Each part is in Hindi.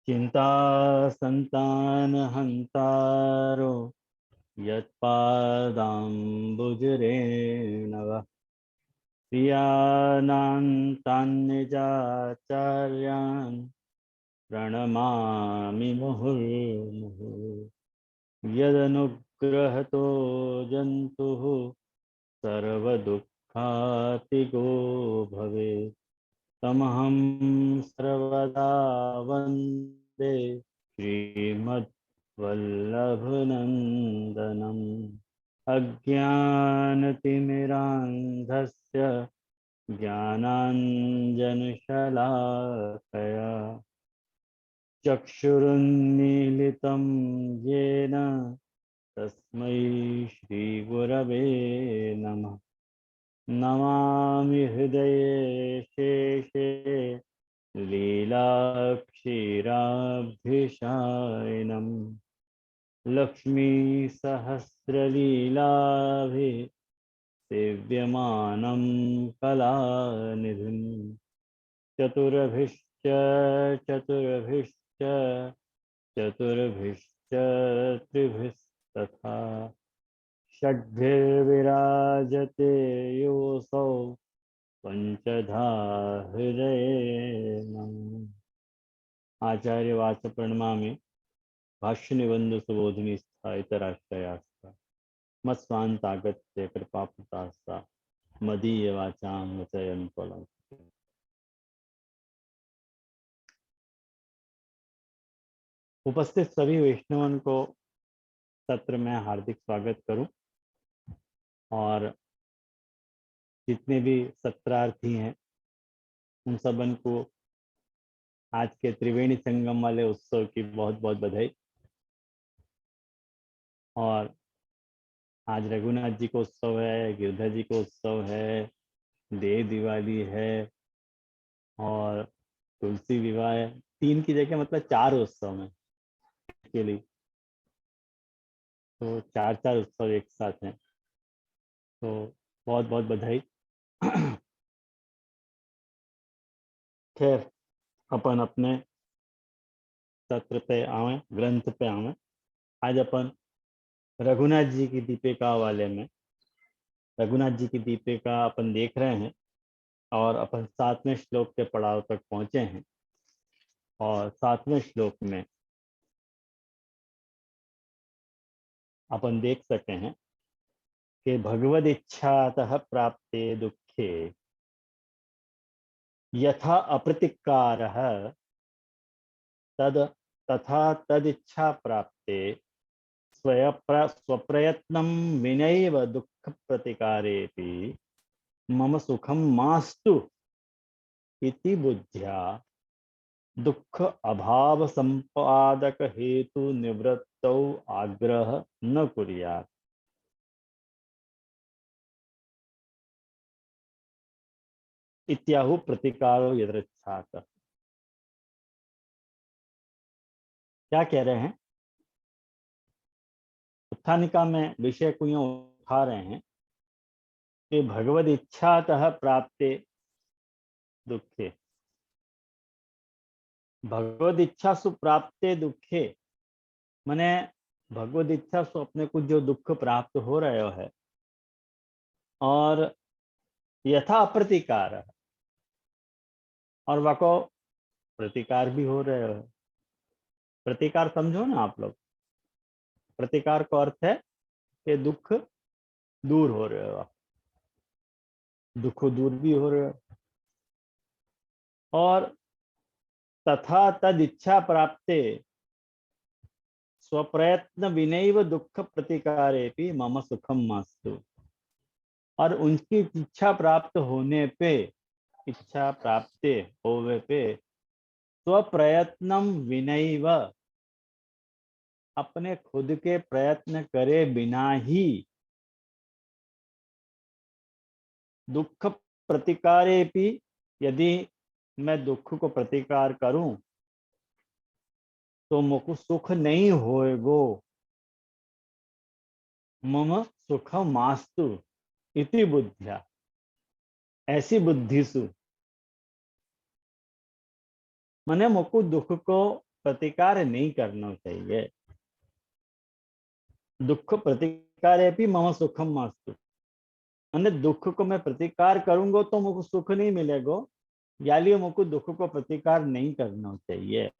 चिंता संतान हंतारो यत्पादाम्बुजरेणव प्रियानान्तान्निजाचार्यान् प्रणमामि मुहुर्मुहुः। यदनुग्रहतो जन्तुः सर्वदुःखातिगो भवेत् तमहं सर्वदा वन्दे श्रीमद्वल्लभनन्दनम्। अज्ञानतिमिरान्धस्य ज्ञानाञ्जनशलाकया चक्षुरुन्मीलितं येन तस्मै श्रीगुरवे नमः। नमामि हृदये शेषे लीलाक्षीराब्धिशायिनं लक्ष्मीसहस्रलीलाभिः सेव्यमानं कलानिधिं चतुर्भिश्च चतुर्भिश्च चतुर्भिश्च त्रिभिस्तथा षड्भिर्विराजते योऽसौ पंचधा हृदये नमः। आचार्य वाच प्रणमामि भाष्य निबंध सुबोधिनी स्थायित राष्ट्रयास्ता मत्स्वांतागत्य कृपापुतास्ता मदीय वाचां वचयन् फलम्। उपस्थित सभी वैष्णवन को सत्र में हार्दिक स्वागत करूं और जितने भी सत्रार्थी हैं उन सबन को आज के त्रिवेणी संगम वाले उत्सव की बहुत बहुत बधाई। और आज रघुनाथ जी को उत्सव है, गिरधर जी को उत्सव है, देव दिवाली है और तुलसी विवाह है। 3 की जगह मतलब 4 उत्सव में के लिए, तो 4 उत्सव एक साथ हैं, तो बहुत बहुत बधाई। खैर अपन अपने सत्र पे आवे, ग्रंथ पे आवे। आज अपन रघुनाथ जी की दीपिका वाले में रघुनाथ जी की दीपिका अपन देख रहे हैं और अपन 7वें श्लोक के पड़ाव तक पहुंचे हैं। और 7वें श्लोक में अपन देख सकते हैं कि भगवद इच्छातः प्राप्ते दुखे यथा अप्रतिकारः तद तथा तदिच्छा प्राप्ते स्वप्रयत्नं विनैव दुःख प्रतिकारेपि मम सुखम मास्तु इति बुद्ध्या दुःख अभाव संपादक हेतु निवृत्तौ आग्रह न कुर्यात्। इत्याहु प्रतिकारो यदृच्छात। क्या कह रहे हैं? उत्थानिका में विषय को यूं उठा रहे हैं कि भगवद इच्छातः प्राप्ते दुखे, भगवद इच्छा सु प्राप्ते दुखे माने भगवद इच्छा सु अपने को जो दुख प्राप्त हो रहे है और यथा अप्रतिकार और वाको प्रतिकार भी हो रहे हो। प्रतिकार समझो ना आप लोग। प्रतिकार का अर्थ है कि दुख दूर हो रहे हो, दुख दूर भी हो रहे हो। और तथा तद इच्छा प्राप्ते स्वप्रयत्न विनैव दुख प्रतिकारेपि मम सुखम मास्तु। और उनकी इच्छा प्राप्त होने पे, इच्छा प्राप्ते होवे पे स्वप्रयत्नम विनैव, अपने खुद के प्रयत्न करे बिना ही दुख प्रतिकारेपि, यदि मैं दुख को प्रतिकार करूं तो मुझको सुख नहीं होएगो। मम सुख मास्तु इति बुद्धिया, ऐसी बुद्धि सु माने मुझको दुख को प्रतिकार नहीं करना चाहिए। दुख प्रतिकारे भी मम सुखम मास्तु, અને दुख को मैं प्रतिकार करूंगा तो मुझको सुख नहीं मिलेगा, या लिए मुझको दुख को प्रतिकार नहीं करना चाहिए,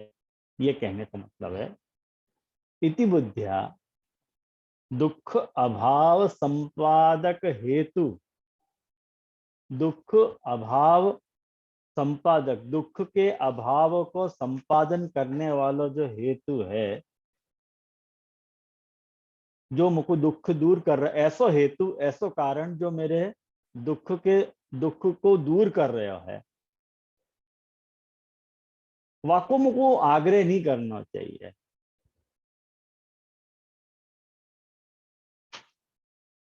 ये कहने का मतलब है। इति बुद्ध्या दुख अभाव संपादक हेतु, दुख अभाव संपादक, दुख के अभाव को संपादन करने वाला जो हेतु है, जो मुझको दुख दूर कर रहा है, ऐसा हेतु, ऐसा कारण जो मेरे दुख को दूर कर रहा है, वाको मुझको आग्रह नहीं करना चाहिए।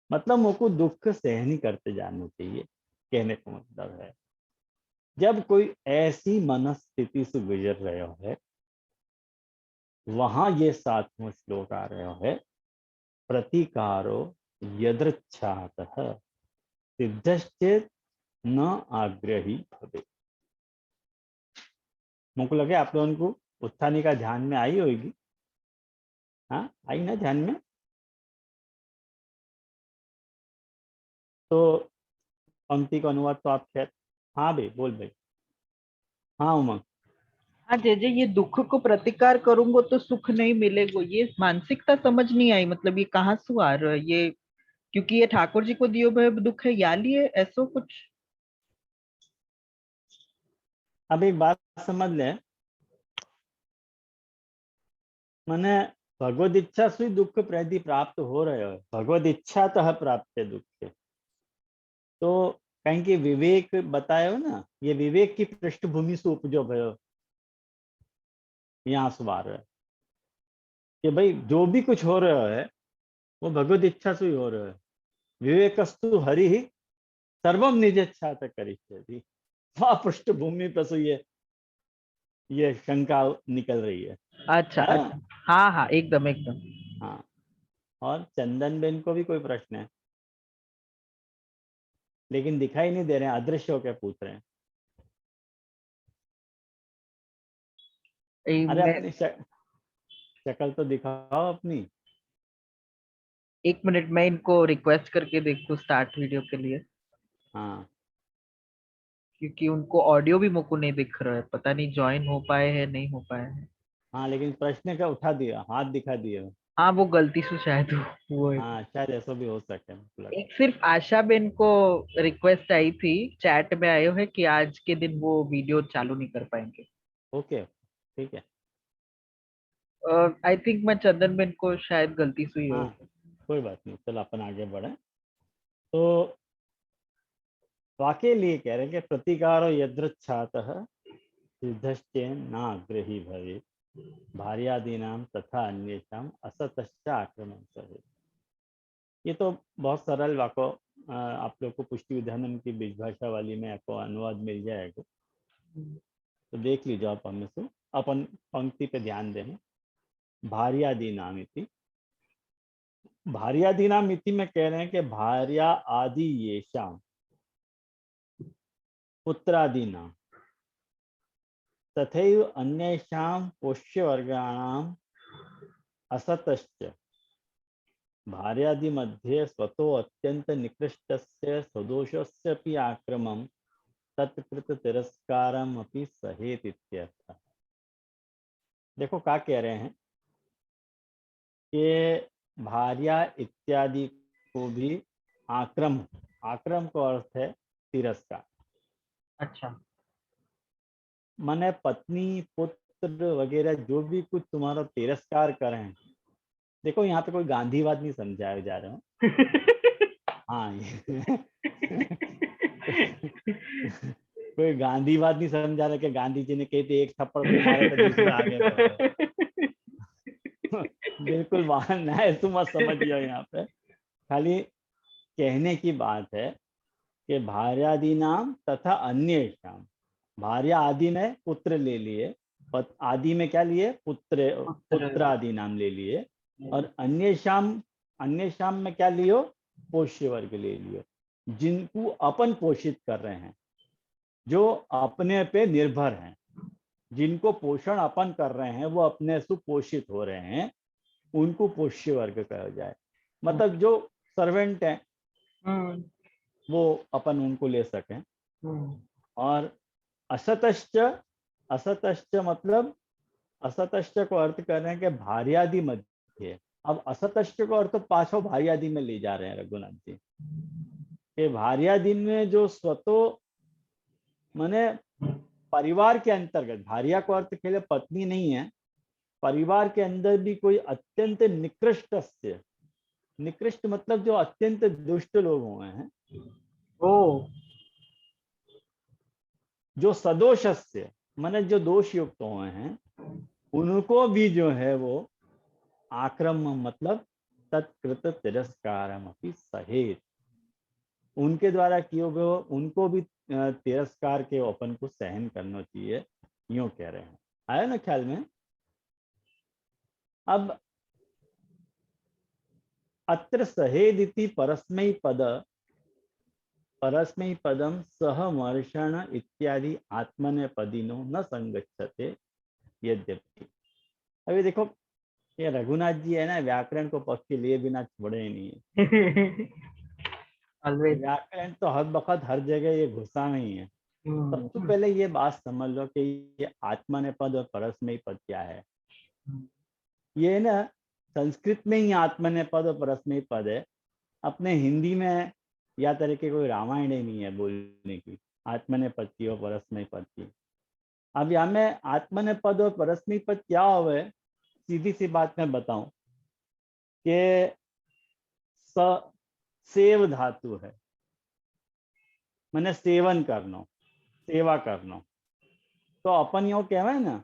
मतलब मुझको दुख सहन नहीं करते जाना चाहिए, कहने का मतलब है। जब कोई ऐसी मनस्थिति से गुजर रहा है, वहां ये 7वां श्लोक आ रहा है, प्रतिकारो यदृच्छातः सिद्धश्चेत न आग्रही भवे। मुझको लगे आप लोगों को उत्थानी का ध्यान में आई होगी। हाँ, आई ना ध्यान में? तो पंक्ति का अनुवाद तो आप खैर, हाँ भाई बोल भाई। हाँ उमंग। हाँ जय जय, ये दुख को प्रतिकार करूंगा तो सुख नहीं मिलेगा, ये मानसिकता समझ नहीं आई। मतलब ये कहाँ से आ रहा है ये? क्योंकि ये ठाकुर जी को दियो भय दुख है, या लिए ऐसा कुछ? अब एक बात समझ ले, मैंने भगवद इच्छा से दुख प्रति प्राप्त हो रहे हो, भगवद इच्छा तह प्राप्त है दुख। तो कहीं कि विवेक बतायो ना, ये विवेक की पृष्ठभूमि से उपजो भयो, यहाँ से बार है कि भाई जो भी कुछ हो रहा है वो भगवद इच्छा से ही हो रहा है। विवेकस्तु हरि ही सर्वम निज इच्छा तक करिष्यति, वह पृष्ठभूमि पर से ये शंका निकल रही है। अच्छा अच्छा, हाँ हाँ एकदम एकदम। हाँ, और चंदन बेन को भी कोई प्रश्न है, लेकिन दिखाई नहीं दे रहे हैं, अदृश्य होकर पूछ रहे हैं। अरे मैं अपनी शक्ल तो दिखाओ अपनी। एक मिनट, मैं इनको रिक्वेस्ट करके देखूं स्टार्ट वीडियो के लिए, हाँ क्योंकि उनको ऑडियो भी मुझको नहीं दिख रहा है, पता नहीं ज्वाइन हो पाए हैं नहीं हो पाए हैं। हाँ, लेकिन प्रश्न का उठा दिया, हाथ दिखा दिया। हाँ वो गलती से शायद वो है। हाँ शायद ऐसा भी हो सकता है, मुझको लगा। एक सिर्फ आशा बेन को रिक्वेस्ट आई थी, चैट में आए हुए कि आज के दिन वो वीडियो चालू नहीं कर पाएंगे। ओके, ठीक है। आई थिंक मैं चंदन बेन को शायद गलती से ही हो। हाँ कोई बात नहीं, चलो अपन आगे बढ़े। तो वाक्य लिए कह रहे हैं कि प्रतिकारो यदृच्छातः सिद्धश्चेन नाग्रही भवे भार्यादीनाम तथा अन्येषाम असतश्च आक्रमण सहे। ये तो बहुत सरल वाक्य, आप लोग को पुष्टि विधानम की बीज भाषा वाली में आपको अनुवाद मिल जाएगा, तो देख लीजिए आप हमें से। अपन पंक्ति पे ध्यान दें। भार्यादीनाम इति, भार्यादीनाम इति में कह रहे हैं कि भार्या आदि येषाम पुत्रादीनाम तथैव अन्येषां पोष्यवर्गाणाम असतश्च भार्यादि मध्ये स्वतो अत्यंत निकृष्टस्य सदोषस्य अपि आक्रमं तत्कृत तिरस्कारम अपि सहेत इत्यर्थ। देखो क्या कह रहे हैं कि भार्या इत्यादि को भी आक्रम, आक्रम का अर्थ है तिरस्कार। अच्छा माने पत्नी पुत्र वगैरह जो भी कुछ तुम्हारा तिरस्कार करें। देखो यहाँ पे कोई गांधीवाद नहीं समझाया जा रहा हूँ। हाँ कोई गांधीवाद नहीं समझा रहा कि गांधी जी ने कहते एक थप्पड़ को मारे तो दूसरा आगे बढ़े। बिल्कुल वहां ना, तुम मत समझिए यहाँ पे। खाली कहने की बात है कि भार्यादि नाम तथा अन्य शाम, भार्या आदि में पुत्र ले लिए, आदि में क्या लिए? पुत्र, पुत्र आदि नाम ले लिए। और अन्य शाम में क्या लियो? पोष्य वर्ग ले लियो, जिनको अपन पोषित कर रहे हैं, जो अपने पे निर्भर हैं। जिनको पोषण अपन कर रहे हैं वो अपने सुपोषित हो रहे हैं, उनको पोष्य वर्ग कहा जाए। मतलब जो सर्वेंट है वो अपन उनको ले सकें। और असतश्च, असतश्च मतलब असतश्च को अर्थ कर रहे हैं कि भार्यादि मध्य। अब असतश्च को अर्थ पांचों भार्यादि में ले जा रहे हैं रघुनाथ जी कि भार्यादि में जो स्वतो माने परिवार के अंतर्गत, भार्या को अर्थ के लिए पत्नी नहीं है, परिवार के अंदर भी कोई अत्यंत निकृष्ट से, निकृष्ट मतलब जो अत्यंत दुष्ट लोग हुए हैं, ओ जो सदोष से माने जो दोष युक्त हुए हैं, उनको भी जो है वो आक्रमण मतलब तत्कृत तिरस्कारम अपि सहेत, उनके द्वारा किए हुए उनको भी तिरस्कार के अपन को सहन करना चाहिए, यूं कह रहे हैं। आया ना ख्याल में? अब अत्र सहेदिति परस्मै पद, परस्मै पदम सहमर्षण इत्यादि आत्मनेपदिनो न संगच्छते यद्यपि। अभी देखो ये रघुनाथ जी है ना, व्याकरण को पक्ष के लिए बिना छोड़े ही नहीं है। व्याकरण तो हर वक्त हर जगह ये घुसा नहीं है। सबसे पहले ये बात समझ लो कि ये आत्मनेपद और परस्मै पद क्या है। ये ना संस्कृत में ही आत्मनेपद और परस्मै पद है, अपने हिंदी में या तरह के कोई रामायण ही नहीं है बोलने की आत्मनेपद की और परस्मै पद की। अब यहाँ में आत्मनेपद और परस्मै पद क्या हुआ, सीधी सी बात मैं बताऊं कि सेव धातु है, मैंने सेवन करना, सेवा करना, तो अपन यो कहवाय ना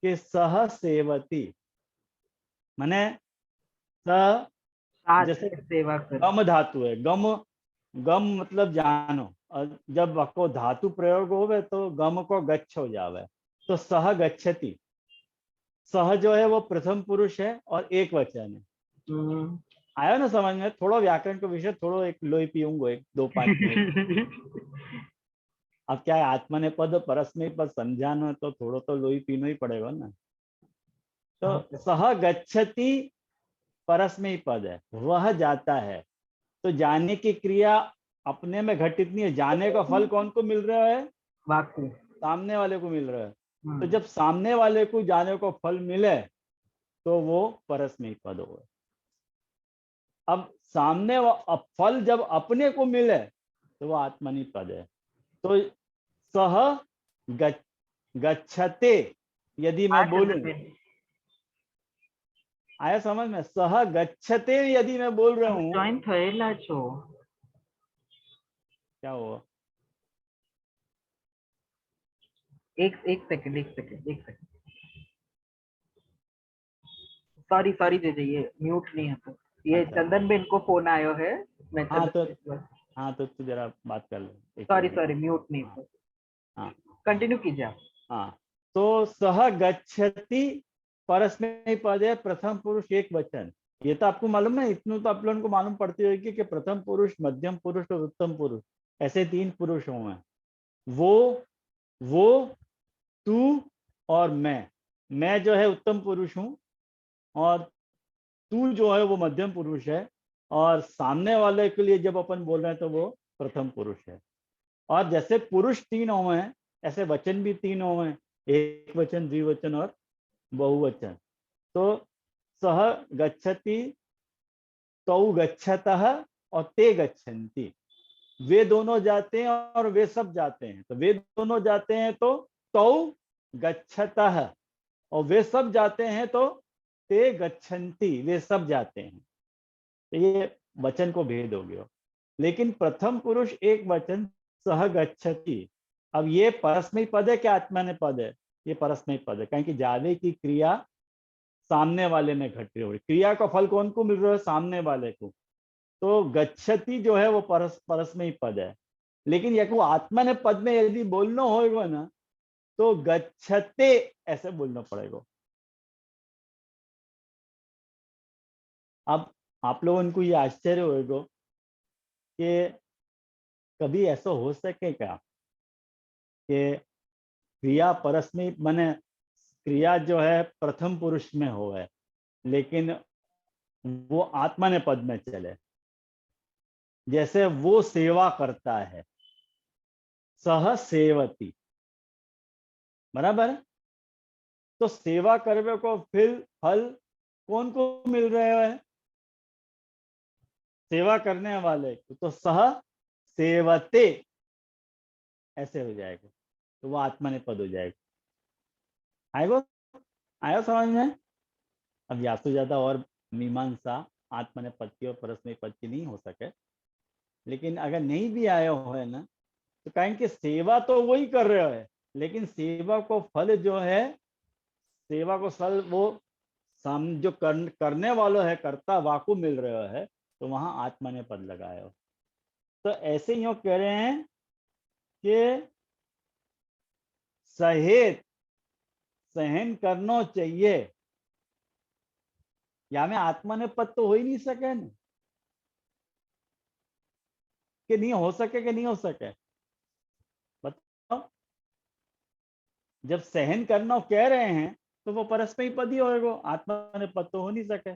कि सह सेवती, मैंने जैसे सेवा कर गम धातु है, गम, गम मतलब जानो, और जब को धातु प्रयोग होवे तो गम को गच्छ हो जावे, तो सह गच्छति। सह जो है वो प्रथम पुरुष है और एक वचन है। आया ना समझ में? थोड़ा व्याकरण का विषय, थोड़ा एक लोई पीऊंगा, एक 2-5 मिनट। अब क्या है, आत्मनेपद परस्मै पद समझाना तो थोड़ा तो लोई पीना ही पड़ेगा ना। तो सह गच्छति परस्मै पद है, वह जाता है, तो जाने की क्रिया अपने में घटित नहीं है, जाने का फल कौन को मिल रहा है? वाक्य सामने वाले को मिल रहा है। तो जब सामने वाले को जाने को फल मिले तो वो परस्मै पद हो। अब सामने अब फल जब अपने को मिले तो वो आत्मनि पद है। तो सह गच्छते यदि मैं बोलूं, आया समझ में? सह गच्छते यदि मैं बोल रहा हूं, जॉइन थયેલા છો। क्या हुआ? एक सेकंड सॉरी सॉरी दे ये म्यूट नहीं है तो ये अच्छा, चंदन बेन को फोन आयो है। मैं हाँ तो हाँ तो तू जरा बात कर ले। सॉरी सॉरी म्यूट नहीं हाँ, तो हाँ, कंटिन्यू कीजिए आप। हाँ। तो सह गच्छति परस्मै पद है, प्रथम पुरुष एक वचन। ये तो आपको मालूम है, इतना तो आप लोगों को मालूम पड़ती होगी कि प्रथम पुरुष, मध्यम पुरुष और उत्तम पुरुष, ऐसे 3 पुरुष हुए हैं। वो, तू और मैं जो है उत्तम पुरुष हूँ, और तू जो है वो मध्यम पुरुष है, और सामने वाले के लिए जब अपन बोल रहे हैं तो वो प्रथम पुरुष है। और जैसे पुरुष 3 हुए हैं, ऐसे वचन भी 3 हुए हैं, एक वचन, द्विवचन और बहुवचन। तो सह गच्छति, तौ गच्छतः और ते गच्छन्ति, वे दोनों जाते हैं और वे सब जाते हैं। तो वे दोनों जाते हैं तो तौ गच्छतः, और वे सब जाते हैं तो ते गच्छन्ति, वे सब जाते हैं। तो ये वचन को भेद हो गया। लेकिन प्रथम पुरुष एक वचन सह गच्छति, अब ये परस्मै पद है क्या आत्मने पद है? ये परस्मै पद है, क्योंकि जाने की क्रिया सामने वाले में घट रही हो रही, क्रिया का फल कौन को मिल रहा है? सामने वाले को। तो गच्छति जो है वो परस्मै पद है। लेकिन यह को आत्मने पद में यदि बोलना होगा ना तो गच्छते ऐसे बोलना पड़ेगा। अब आप लोगों को ये आश्चर्य होगा कि कभी ऐसा हो सके क्या कि क्रिया परस्मै माने क्रिया जो है प्रथम पुरुष में हो है, लेकिन वो आत्मा ने पद में चले। जैसे वो सेवा करता है, सह सेवती, बराबर। तो सेवा करने को फिर फल कौन को मिल रहे है? सेवा करने वाले को। तो सह सेवते ऐसे हो जाएगा, तो वो आत्मा ने पद हो जाएगा। आएगो, आयो समझ में? अब या तो ज्यादा और मीमांसा आत्मा ने पद की और परस्मै पद की नहीं हो सके, लेकिन अगर नहीं भी आया हो है ना, तो कहें कि सेवा तो वही कर रहे है, लेकिन सेवा को फल जो है, सेवा को फल वो जो करने वालों है, कर्ता वाकु मिल रहा है, तो वहां आत्मा ने पद लगाया हो। तो ऐसे ही कह रहे हैं कि सहेत सहन करना चाहिए, या में आत्मा ने पद तो हो ही नहीं सके ना, कि नहीं हो सके, कि नहीं हो सके बताओ। जब सहन करना कह रहे हैं तो वो परस्मै पद ही होएगा, आत्मा ने पद तो हो नहीं सके।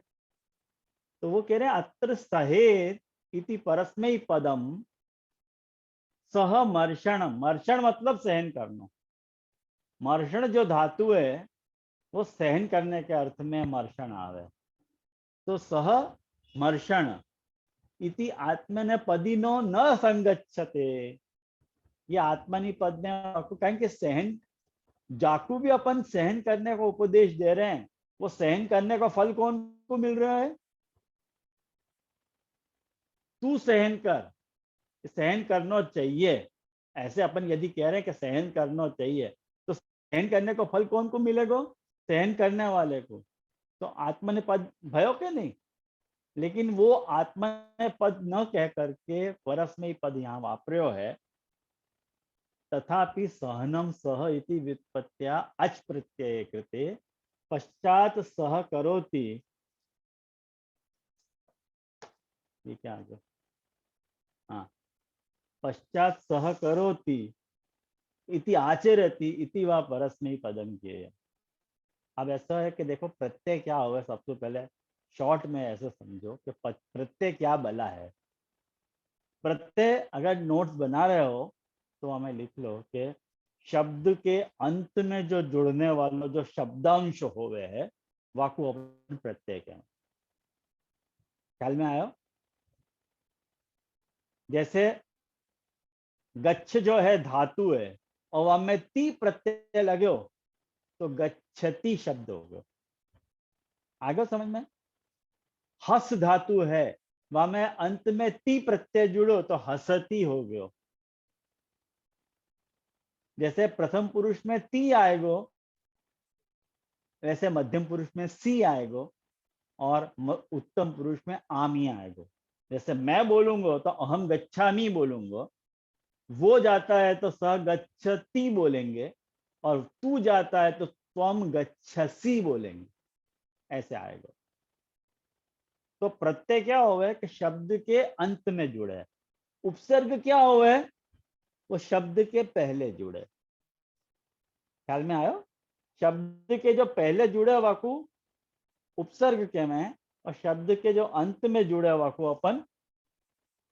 तो वो कह रहे हैं अत्र सहेत इति परस्मै पदम सह मर्षण। मर्षण मतलब सहन करना। मर्षण जो धातु है वो सहन करने के अर्थ में मर्षण आवे। तो सह मर्षण इति आत्मने पदिनो न संगच्छते, ये आत्मनि पद में आपको कहें कि सहन, जाकू भी अपन सहन करने का उपदेश दे रहे हैं, वो सहन करने का फल कौन को मिल रहा है? तू सहन कर, सहन करना चाहिए। ऐसे अपन यदि कह रहे हैं कि सहन करना चाहिए, तो सहन करने को फल कौन को मिलेगा? सहन करने वाले को। तो आत्मा ने पद भयो के नहीं, लेकिन वो आत्मा ने पद न कह करके परस्मै पद यहाँ वापर्यो है। तथापि सहनम सह इति व्युत्पत्त्या अच प्रत्यय कृते पश्चात सह करोति, ये क्या आ गया? हाँ, पश्चात सह करोति इति आचरति इति वा परस्मै पदम किए। अब ऐसा है कि देखो प्रत्यय क्या होगा, सबसे पहले शॉर्ट में ऐसे समझो कि प्रत्यय क्या बला है। प्रत्यय अगर नोट्स बना रहे हो तो हमें लिख लो कि शब्द के अंत में जो जुड़ने वाला जो शब्दांश हो गए है, वाकु अपन प्रत्यय के ख्याल में आयो। जैसे गच्छ जो है धातु है, और वहां में ती प्रत्यय लगे हो तो गच्छति शब्द हो गया। आगे समझ में? हस धातु है, वहां में अंत में ती प्रत्यय जुड़ो तो हसती हो गयो। जैसे प्रथम पुरुष में ती आएगो, वैसे मध्यम पुरुष में सी आएगो, और उत्तम पुरुष में आमी आएगो। जैसे मैं बोलूंगा तो अहम गच्छामी बोलूंगा, वो जाता है तो स गच्छति बोलेंगे, और तू जाता है तो त्वम गच्छसी बोलेंगे, ऐसे आएगा। तो प्रत्यय क्या हुआ है कि शब्द के अंत में जुड़े है। उपसर्ग क्या हुआ है? वो शब्द के पहले जुड़े। ख्याल में आयो? शब्द के जो पहले जुड़े वाकु उपसर्ग के में, और शब्द के जो अंत में जुड़े वाकु अपन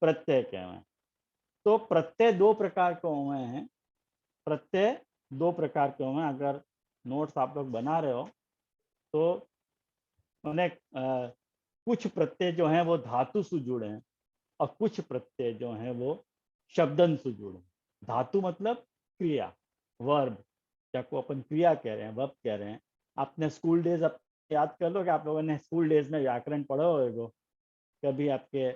प्रत्यय के में। तो प्रत्यय दो प्रकार के हुए हैं। प्रत्यय दो प्रकार के हुए हैं। अगर नोट्स आप लोग बना रहे हो तो उन्हें कुछ प्रत्यय जो हैं वो धातु से जुड़े हैं, और कुछ प्रत्यय जो हैं वो शब्दन से जुड़े हैं। धातु मतलब क्रिया, वर्ब, को अपन क्रिया कह रहे हैं, वर्ब कह रहे हैं। आपने स्कूल डेज अब याद कर लो कि आप लोगों ने स्कूल डेज में व्याकरण पढ़ा होगा। कभी आपके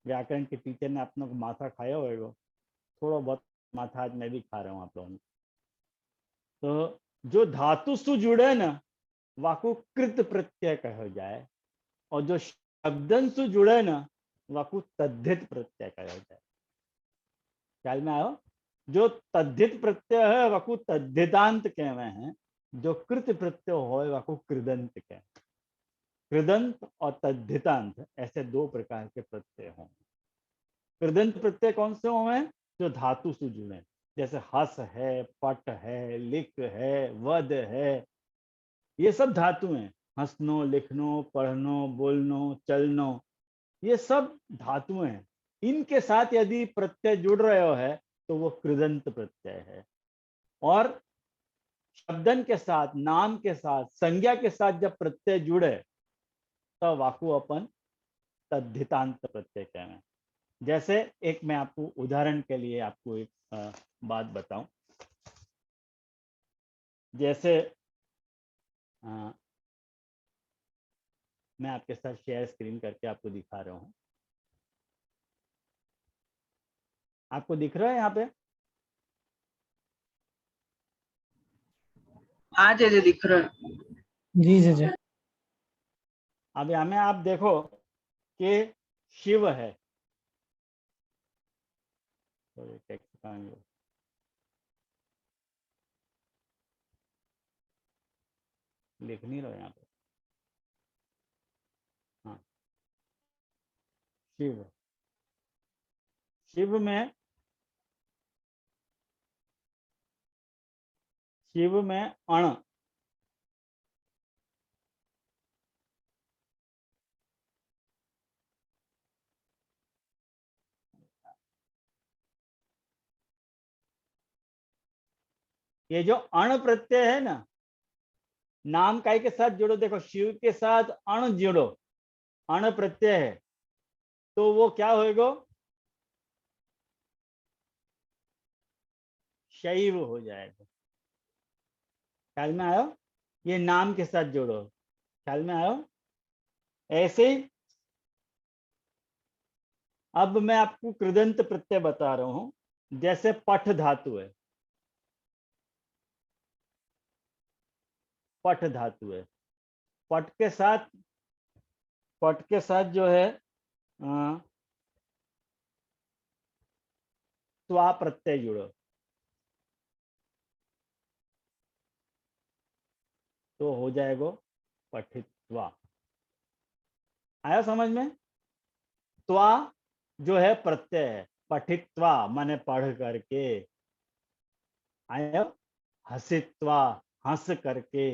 व्याकरण के टीचर ने अपनों को माथा खाया होगा। थोड़ा बहुत माथा आज मैं भी खा रहा हूँ आप लोगों ने। तो जो धातु से जुड़े ना, वाकु कृत प्रत्यय कहा जाए, और जो शब्दन से जुड़े ना, वाकु तद्धित प्रत्यय कहा जाए। ख्याल में आयो? जो तद्धित प्रत्यय है वाकु तद्धितांत कहवे हैं, जो कृत प्रत्यय हो वाकु कृदंत कह। कृदंत और तद्धितांत ऐसे दो प्रकार के प्रत्यय हों। कृदंत प्रत्यय कौन से हों? जो धातु से जुड़े, जैसे हस है, पट है, लिख है, वध है, ये सब धातु हैं। हंसनो, लिखनो, पढ़नो, बोलनो, चलनो, ये सब धातुएं हैं। इनके साथ यदि प्रत्यय जुड़ रहे है तो वो कृदंत प्रत्यय है। और शब्दन के साथ, नाम के साथ, संज्ञा के साथ जब प्रत्यय जुड़े तो वाकु अपन तद्धितांत प्रत्यय कहें। जैसे एक मैं आपको उदाहरण के लिए आपको एक बात बताऊं। जैसे मैं आपके साथ शेयर स्क्रीन करके आपको दिखा रहा हूं। आपको दिख रहा है यहाँ पे? हाँ जी दिख रहा है। जी जी जी। अब हमें आप देखो कि शिव है, लिख नहीं रहा यहाँ पे। हाँ, शिव, शिव में, शिव में अण, ये जो अण प्रत्यय है ना, नाम काय के साथ जोड़ो, देखो शिव के साथ अण जोड़ो, अण प्रत्यय है, तो वो क्या होएगा? शैव हो जाएगा। ख्याल में आयो? ये नाम के साथ जोड़ो, ख्याल में आयो? ऐसे ही अब मैं आपको कृदंत प्रत्यय बता रहा हूं। जैसे पठ धातु है, पठ धातु है, पट के साथ, पट के साथ जो है त्वा प्रत्यय जुड़ो तो हो जाएगा पठित्वा। आया समझ में? त्वा जो है प्रत्यय है, पठित्वा माने पढ़ करके। आया? हसित्वा, हंस करके।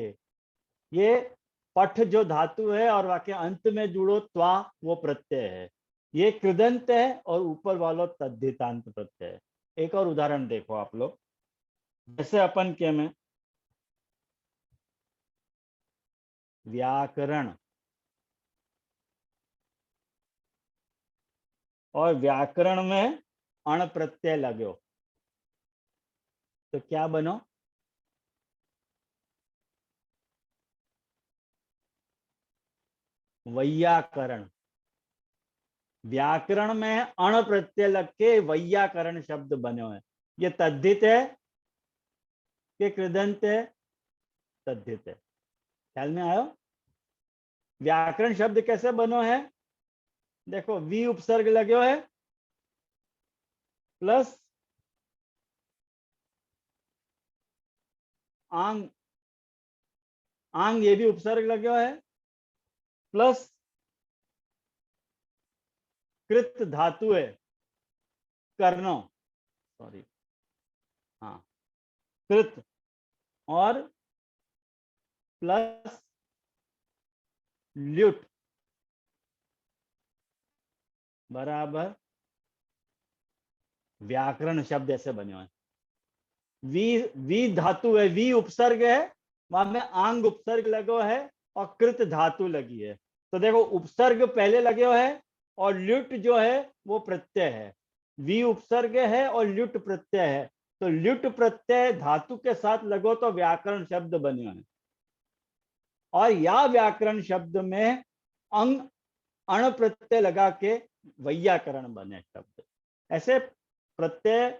ये पठ जो धातु है और वाक्य अंत में जुड़ो त्वा, वो प्रत्यय है। ये कृदंत है और ऊपर वालों तद्धितांत प्रत्यय है। एक और उदाहरण देखो आप लोग। जैसे अपन के में व्याकरण, और व्याकरण में अण प्रत्यय लगो तो क्या बनो? वैयाकरण। व्याकरण में अण प्रत्यय लग के वैयाकरण शब्द बने है। ये तद्धित है कि कृदंत है? तद्धित है। ख्याल में आयो? व्याकरण शब्द कैसे बनो है? देखो वी उपसर्ग लगो है प्लस आंग, आंग ये भी उपसर्ग लगो है प्लस कृत धातु है कर्णो, सॉरी, हाँ, कृत और प्लस ल्युट बराबर व्याकरण शब्द ऐसे बने हुए। वी, वी धातु है, वी उपसर्ग है, वहां में आंग उपसर्ग लगो है और कृत धातु लगी है। तो देखो उपसर्ग पहले लगे हुए है और ल्युट जो है वो प्रत्यय है। वी उपसर्ग है और ल्युट प्रत्यय है, तो ल्युट प्रत्यय धातु के साथ लगो तो व्याकरण शब्द बने हैं। और या व्याकरण शब्द में अंग, अण प्रत्यय लगा के वैयाकरण बने शब्द। ऐसे प्रत्यय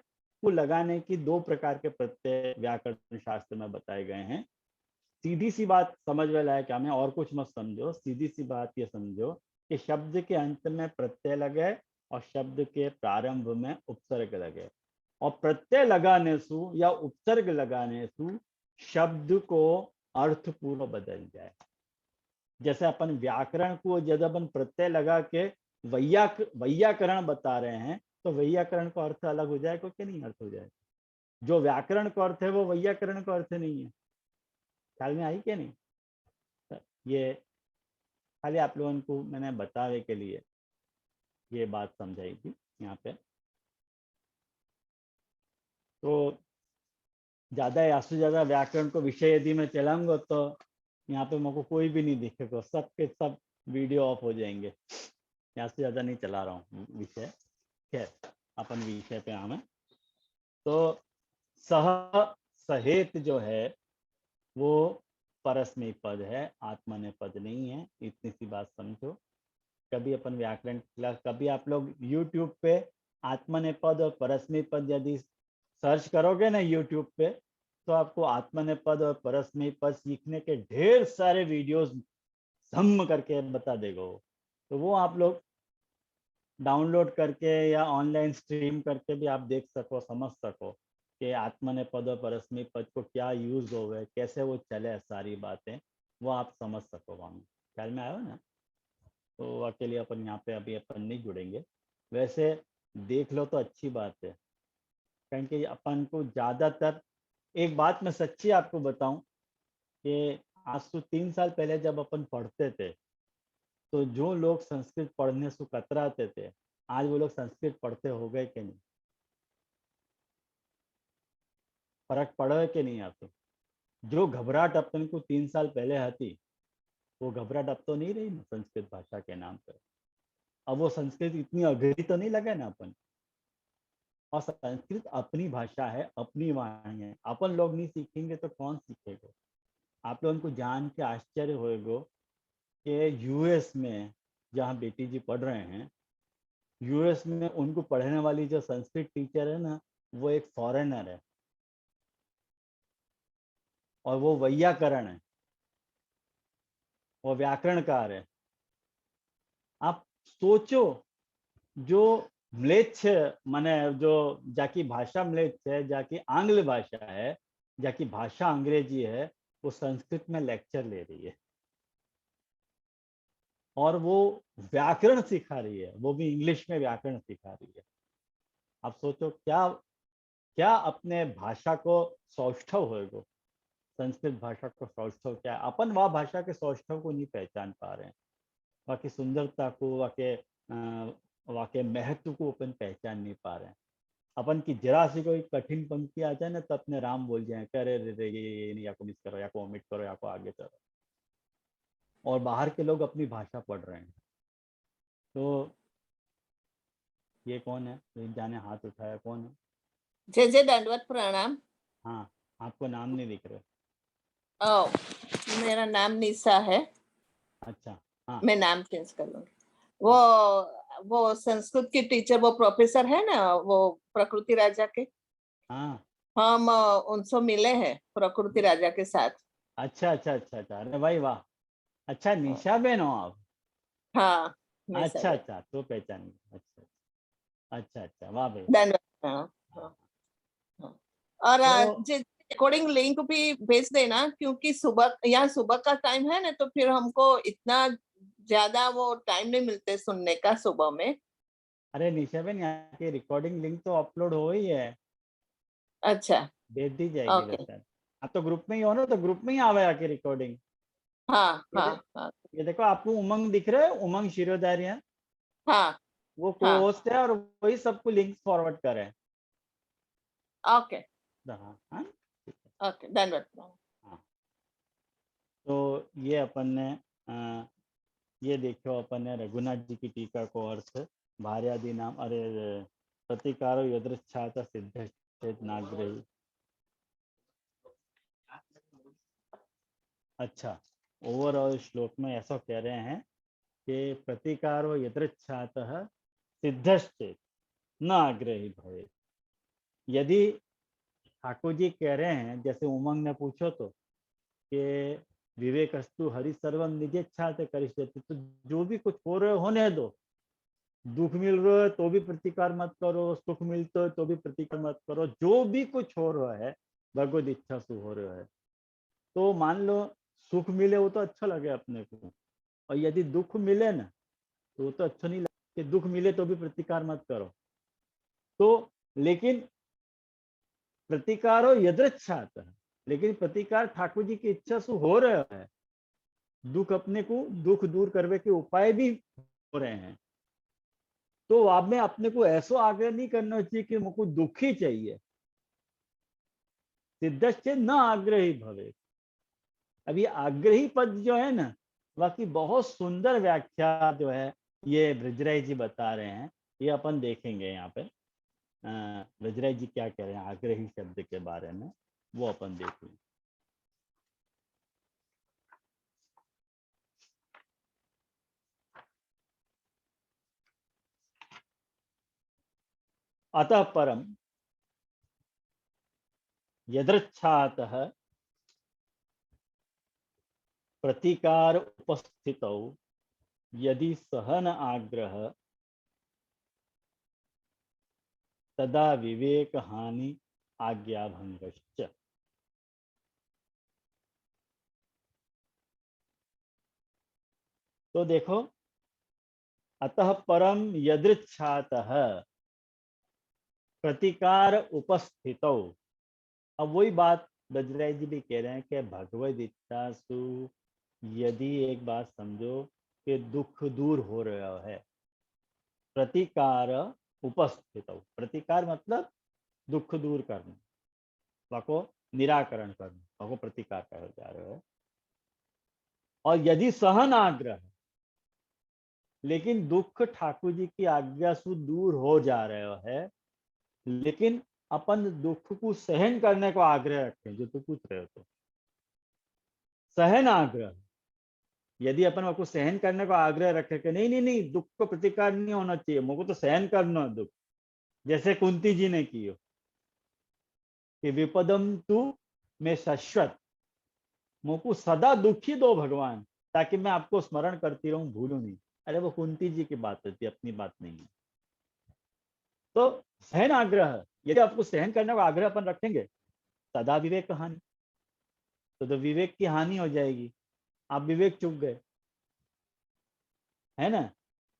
को लगाने की दो प्रकार के प्रत्यय व्याकरण शास्त्र में बताए गए हैं। सीधी सी बात समझ में लायक हमें, और कुछ मत समझो, सीधी सी बात ये समझो कि शब्द के अंत में प्रत्यय लगे और शब्द के प्रारंभ में उपसर्ग लगे, और प्रत्यय लगाने से या उपसर्ग लगाने से शब्द को अर्थपूर्ण बदल जाए। जैसे अपन व्याकरण को जब अपन प्रत्यय लगा के वैयाकरण बता रहे हैं तो वैयाकरण का अर्थ अलग हो जाएगा कि नहीं? अर्थ हो जाएगा। जो व्याकरण का अर्थ है वो वैयाकरण का अर्थ नहीं है। ख्याल में आई क्या नहीं? तो ये खाली आप लोगों को मैंने बतावे के लिए ये बात समझाई थी यहाँ पे। तो ज्यादा या से ज्यादा व्याकरण को विषय यदि मैं चलाऊंगा तो यहाँ पे मेरे को कोई भी नहीं दिखेगा, सब के सब वीडियो ऑफ हो जाएंगे। यहाँ से ज्यादा नहीं चला रहा हूँ विषय। खैर अपन विषय पे आवे। तो सह सहेत जो है वो परस्मैपद पद है, आत्मनेपद नहीं है। इतनी सी बात समझो। कभी अपन व्याकरण क्लास, कभी आप लोग यूट्यूब पे आत्मनेपद और परस्मैपद यदि सर्च करोगे ना यूट्यूब पे, तो आपको आत्मनेपद और परस्मैपद सीखने के ढेर सारे वीडियोस धम करके बता देगा वो। तो वो आप लोग डाउनलोड करके या ऑनलाइन स्ट्रीम करके भी आप देख सको, समझ सको कि आत्मनेपद और परस्मैपद को क्या यूज हो गए, कैसे वो चले, सारी बातें वो आप समझ सको वहाँ। ख्याल में आया ना? तो अकेले अपन यहाँ पे अभी अपन नहीं जुड़ेंगे। वैसे देख लो तो अच्छी बात है, क्योंकि अपन को ज़्यादातर, एक बात मैं सच्ची आपको बताऊं कि आज से 3 साल पहले जब अपन पढ़ते थे, तो जो लोग संस्कृत पढ़ने से कतराते थे, आज वो लोग संस्कृत पढ़ते हो गए कि नहीं? फर्क पड़ा है कि नहीं आपको? जो घबराहट अपन को 3 साल पहले आती, वो घबराहट अब तो नहीं रही ना संस्कृत भाषा के नाम पर। अब वो संस्कृत इतनी अघरी तो नहीं लगे ना अपन। और संस्कृत अपनी भाषा है, अपनी वाणी है। अपन लोग नहीं सीखेंगे तो कौन सीखेगा? आप लोगों को जान के आश्चर्य होएगा कि यूएस में जहाँ बेटी जी पढ़ रहे हैं, यूएस में उनको पढ़ने वाली जो संस्कृत टीचर है ना, वो एक फॉरेनर है और वो वैयाकरण है, वो व्याकरणकार है। आप सोचो, जो म्लेच्छ माने जो जाकी भाषा म्लेच्छ है, जाकी आंग्ल भाषा है, जाकी भाषा अंग्रेजी है, वो संस्कृत में लेक्चर ले रही है और वो व्याकरण सिखा रही है, वो भी इंग्लिश में व्याकरण सिखा रही है। आप सोचो क्या क्या अपने भाषा को सौष्ठव होएगा। संस्कृत भाषा को सौष्ठव क्या है? अपन वह भाषा के सौष्ठव को नहीं पहचान पा रहे हैं, वहाँ की सुंदरता को, वहाँ के महत्व को अपन पहचान नहीं पा रहे हैं। अपन की जरा सी कोई कठिन पंक्ति आ जाए ना, तो अपने राम बोल जाए, करे रे रे ये नहीं, या को मिस करो, या को ओमिट करो, या को आगे चलो। और बाहर के लोग अपनी भाषा पढ़ रहे हैं। तो ये कौन है? तो जाने हाथ उठाया, कौन है? जय जय दंडवत प्रणाम। हाँ, आपको नाम नहीं दिख रहे। ओ, मेरा नाम निशा है। अच्छा, हाँ मैं नाम चेंज कर लूंगी। वो संस्कृत की टीचर, वो प्रोफेसर है ना, वो प्रकृति राजा के। हाँ। हम उनसे मिले हैं प्रकृति राजा के साथ। अच्छा अच्छा अच्छा अच्छा, अरे भाई वाह। अच्छा, निशा बेन हो आप? हाँ, निशा अच्छा बेन। अच्छा, तो पहचान गई। अच्छा अच्छा अच्छा, वाह भाई। दंडवत प्रणाम। हाँ, हाँ। और तो रिकॉर्डिंग लिंक भी भेज देना, क्योंकि सुबह, यहाँ सुबह का टाइम है ना, तो फिर हमको इतना ज्यादा वो टाइम नहीं मिलते सुनने का सुबह में। अरे निशा बेन, यहाँ की रिकॉर्डिंग लिंक तो अपलोड हो ही है, अच्छा, भेज दी जाएगी ओके। वैसे। आप तो ग्रुप में ही हो ना, तो ग्रुप में ही आवे आके रिकॉर्डिंग। हाँ ये हाँ दे, हाँ ये देखो, आपको उमंग दिख रहा है, उमंग शिरोधार्य, हाँ वो को हाँ, होस्ट है और वही सबको लिंक फॉरवर्ड करे। ओके हाँ हाँ, ओके, धन्यवाद। हाँ। तो ये अपन ने ये देखो, अपन ने रघुनाथ जी की टीका को अर्थ भार्यादि नाम, अरे प्रतिकारो यदृच्छात सिद्ध चेत नाग्रही। अच्छा, ओवरऑल श्लोक में ऐसा कह रहे हैं कि प्रतिकारो यदृच्छात सिद्धश्चेत न आग्रही भवे। यदि ठाकुर जी कह रहे हैं, जैसे उमंग ने पूछो तो, कि विवेकस्तु हरि सर्वम निजेच्छा से करिष्यति, तो जो भी कुछ हो रहे होने दो। दुख मिल रहा है तो भी प्रतिकार मत करो, सुख मिलता है तो भी प्रतिकार मत करो, जो भी कुछ हो रहा है भगवत इच्छा से हो रहा है। तो मान लो सुख मिले वो तो अच्छा लगे अपने को, और यदि दुख मिले ना तो वो तो अच्छा नहीं लगे। कि दुख मिले तो भी प्रतिकार मत करो। तो लेकिन प्रतिकारो यदृच्छात, लेकिन प्रतिकार ठाकुर जी की इच्छा से हो रहा है। दुख अपने को दुख दूर करने के उपाय भी हो रहे हैं। तो आप में अपने को ऐसा आग्रह नहीं करना चाहिए कि मुझको दुख ही चाहिए। सिद्धश्च न आग्रही भवे। अब ये आग्रही पद जो है ना, बाकी बहुत सुंदर व्याख्या जो है ये ब्रजराय जी बता रहे हैं, ये अपन देखेंगे यहाँ पे। ब्रजराय जी क्या कह रहे हैं आग्रही शब्द के बारे में, वो अपन देखेंगे। अतः परम यदृच्छातः प्रतिकार उपस्थितौ यदि सहन आग्रह तदा विवेक हानि आज्ञा भंगश्च। तो देखो, अतः परम यदृच्छातः प्रतिकार उपस्थितौ। अब वही बात बजराय जी भी कह रहे हैं कि भगवद इच्छा सु यदि एक बात समझो कि दुख दूर हो रहा है, प्रतिकार उपस्थित, प्रतिकार मतलब दुख दूर करना, वाको निराकरण करना, वाको प्रतिकार कहा जा रहा है। और यदि सहन आग्रह, लेकिन दुख ठाकुर जी की आज्ञा से दूर हो जा रहा है, लेकिन अपन दुख को सहन करने को आग्रह रखें, जो तू पूछ रहे हो। तो सहन आग्रह, यदि अपन को सहन करने को आग्रह रखे कि नहीं नहीं नहीं दुख को प्रतिकार नहीं होना चाहिए, मुझको तो सहन करना है दुख, जैसे कुंती जी ने किया कि विपदम तू में शाश्वत, मुझको सदा दुखी दो भगवान, ताकि मैं आपको स्मरण करती रहूं, भूलूं नहीं। अरे वो कुंती जी की बात होती है, अपनी बात नहीं है। तो सहन आग्रह, यदि आपको सहन करने का आग्रह अपन रखेंगे, सदा विवेक हानि, तो विवेक की हानि हो जाएगी, आप विवेक चूक गए, है ना।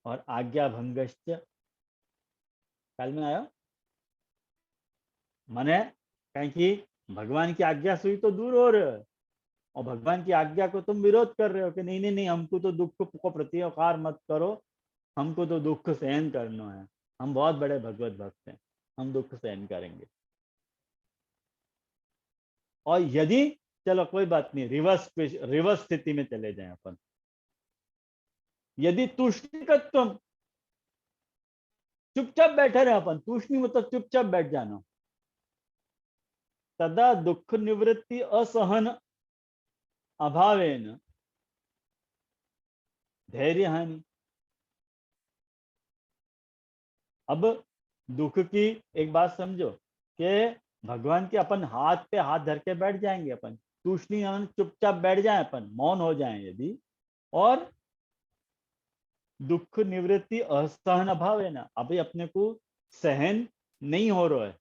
और आज्ञा भंगश्च, ख्याल में आया, माने कहीं कि भगवान की आज्ञा से ही तो दूर हो रहे हो, और भगवान की आज्ञा को तुम विरोध कर रहे हो कि नहीं नहीं नहीं हमको तो दुख को प्रतिकार मत करो, हमको तो दुख सहन करना है, हम बहुत बड़े भगवत भक्त हैं, हम दुख सहन करेंगे। और यदि चलो कोई बात नहीं, रिवर्स स्थिति में चले जाएं अपन, यदि तुष्टिकत्व, चुपचाप बैठे रहे अपन, तूष्णी मतलब चुपचाप बैठ जाना, तदा दुख निवृत्ति असहन अभावेन धैर्य हानि। अब दुख की एक बात समझो कि भगवान के अपन हाथ पे हाथ धर के बैठ जाएंगे, अपन तूष्णी चुपचाप बैठ जाए, अपन मौन हो जाएं यदि, और दुख निवृत्ति असहन अभाव है ना, अभी अपने को सहन नहीं हो रहा है,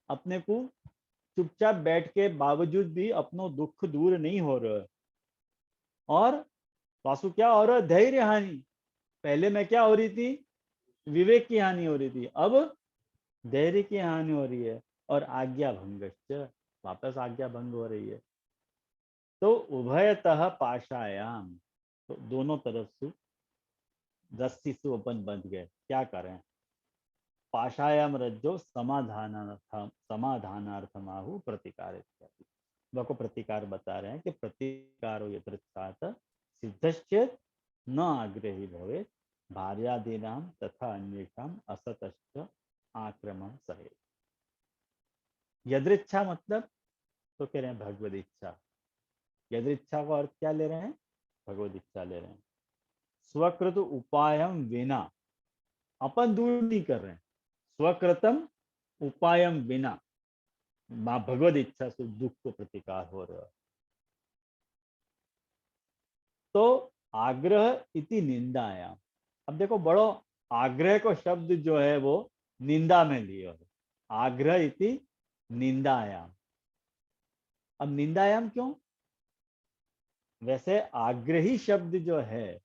अपने को चुपचाप बैठ के बावजूद भी अपनो दुख दूर नहीं हो रहा है, और वासु क्या हो रहा है, धैर्य हानि। पहले में क्या हो रही थी, विवेक की हानि हो रही थी, अब धैर्य की हानि हो रही है, और आज्ञा भंगश्च, वापस आज्ञा भंग हो रही है। तो उभयतः पाशायाम, तो दोनों तरफ से रस्सी से अपन बंध गए, क्या करें, पाशायाम रज्जो समाधानार्थम आहु प्रतिकार इत्यादि। को प्रतिकार बता रहे हैं कि प्रतिकारो यदृच्छात सिद्धश्चेत न आग्रही भवे भार्यादीनाम तथा अन्येषाम असतश्च आक्रमण सहे। यदृच्छा मतलब, तो कह रहे हैं भगवद इच्छा। यदृच्छा का अर्थ क्या ले रहे हैं, भगवद इच्छा ले रहे हैं। स्वकृत उपायम विना, अपन दूर नहीं कर रहे हैं, स्वकृतम उपायम बिना भगवद इच्छा से दुख को प्रतिकार हो रहा है। तो आग्रह इति निंदायाम, अब देखो बड़ो आग्रह को शब्द जो है वो निंदा में लिया है, आग्रह इति निंदायाम। अब निंदायाम क्यों, वैसे आग्रही शब्द जो है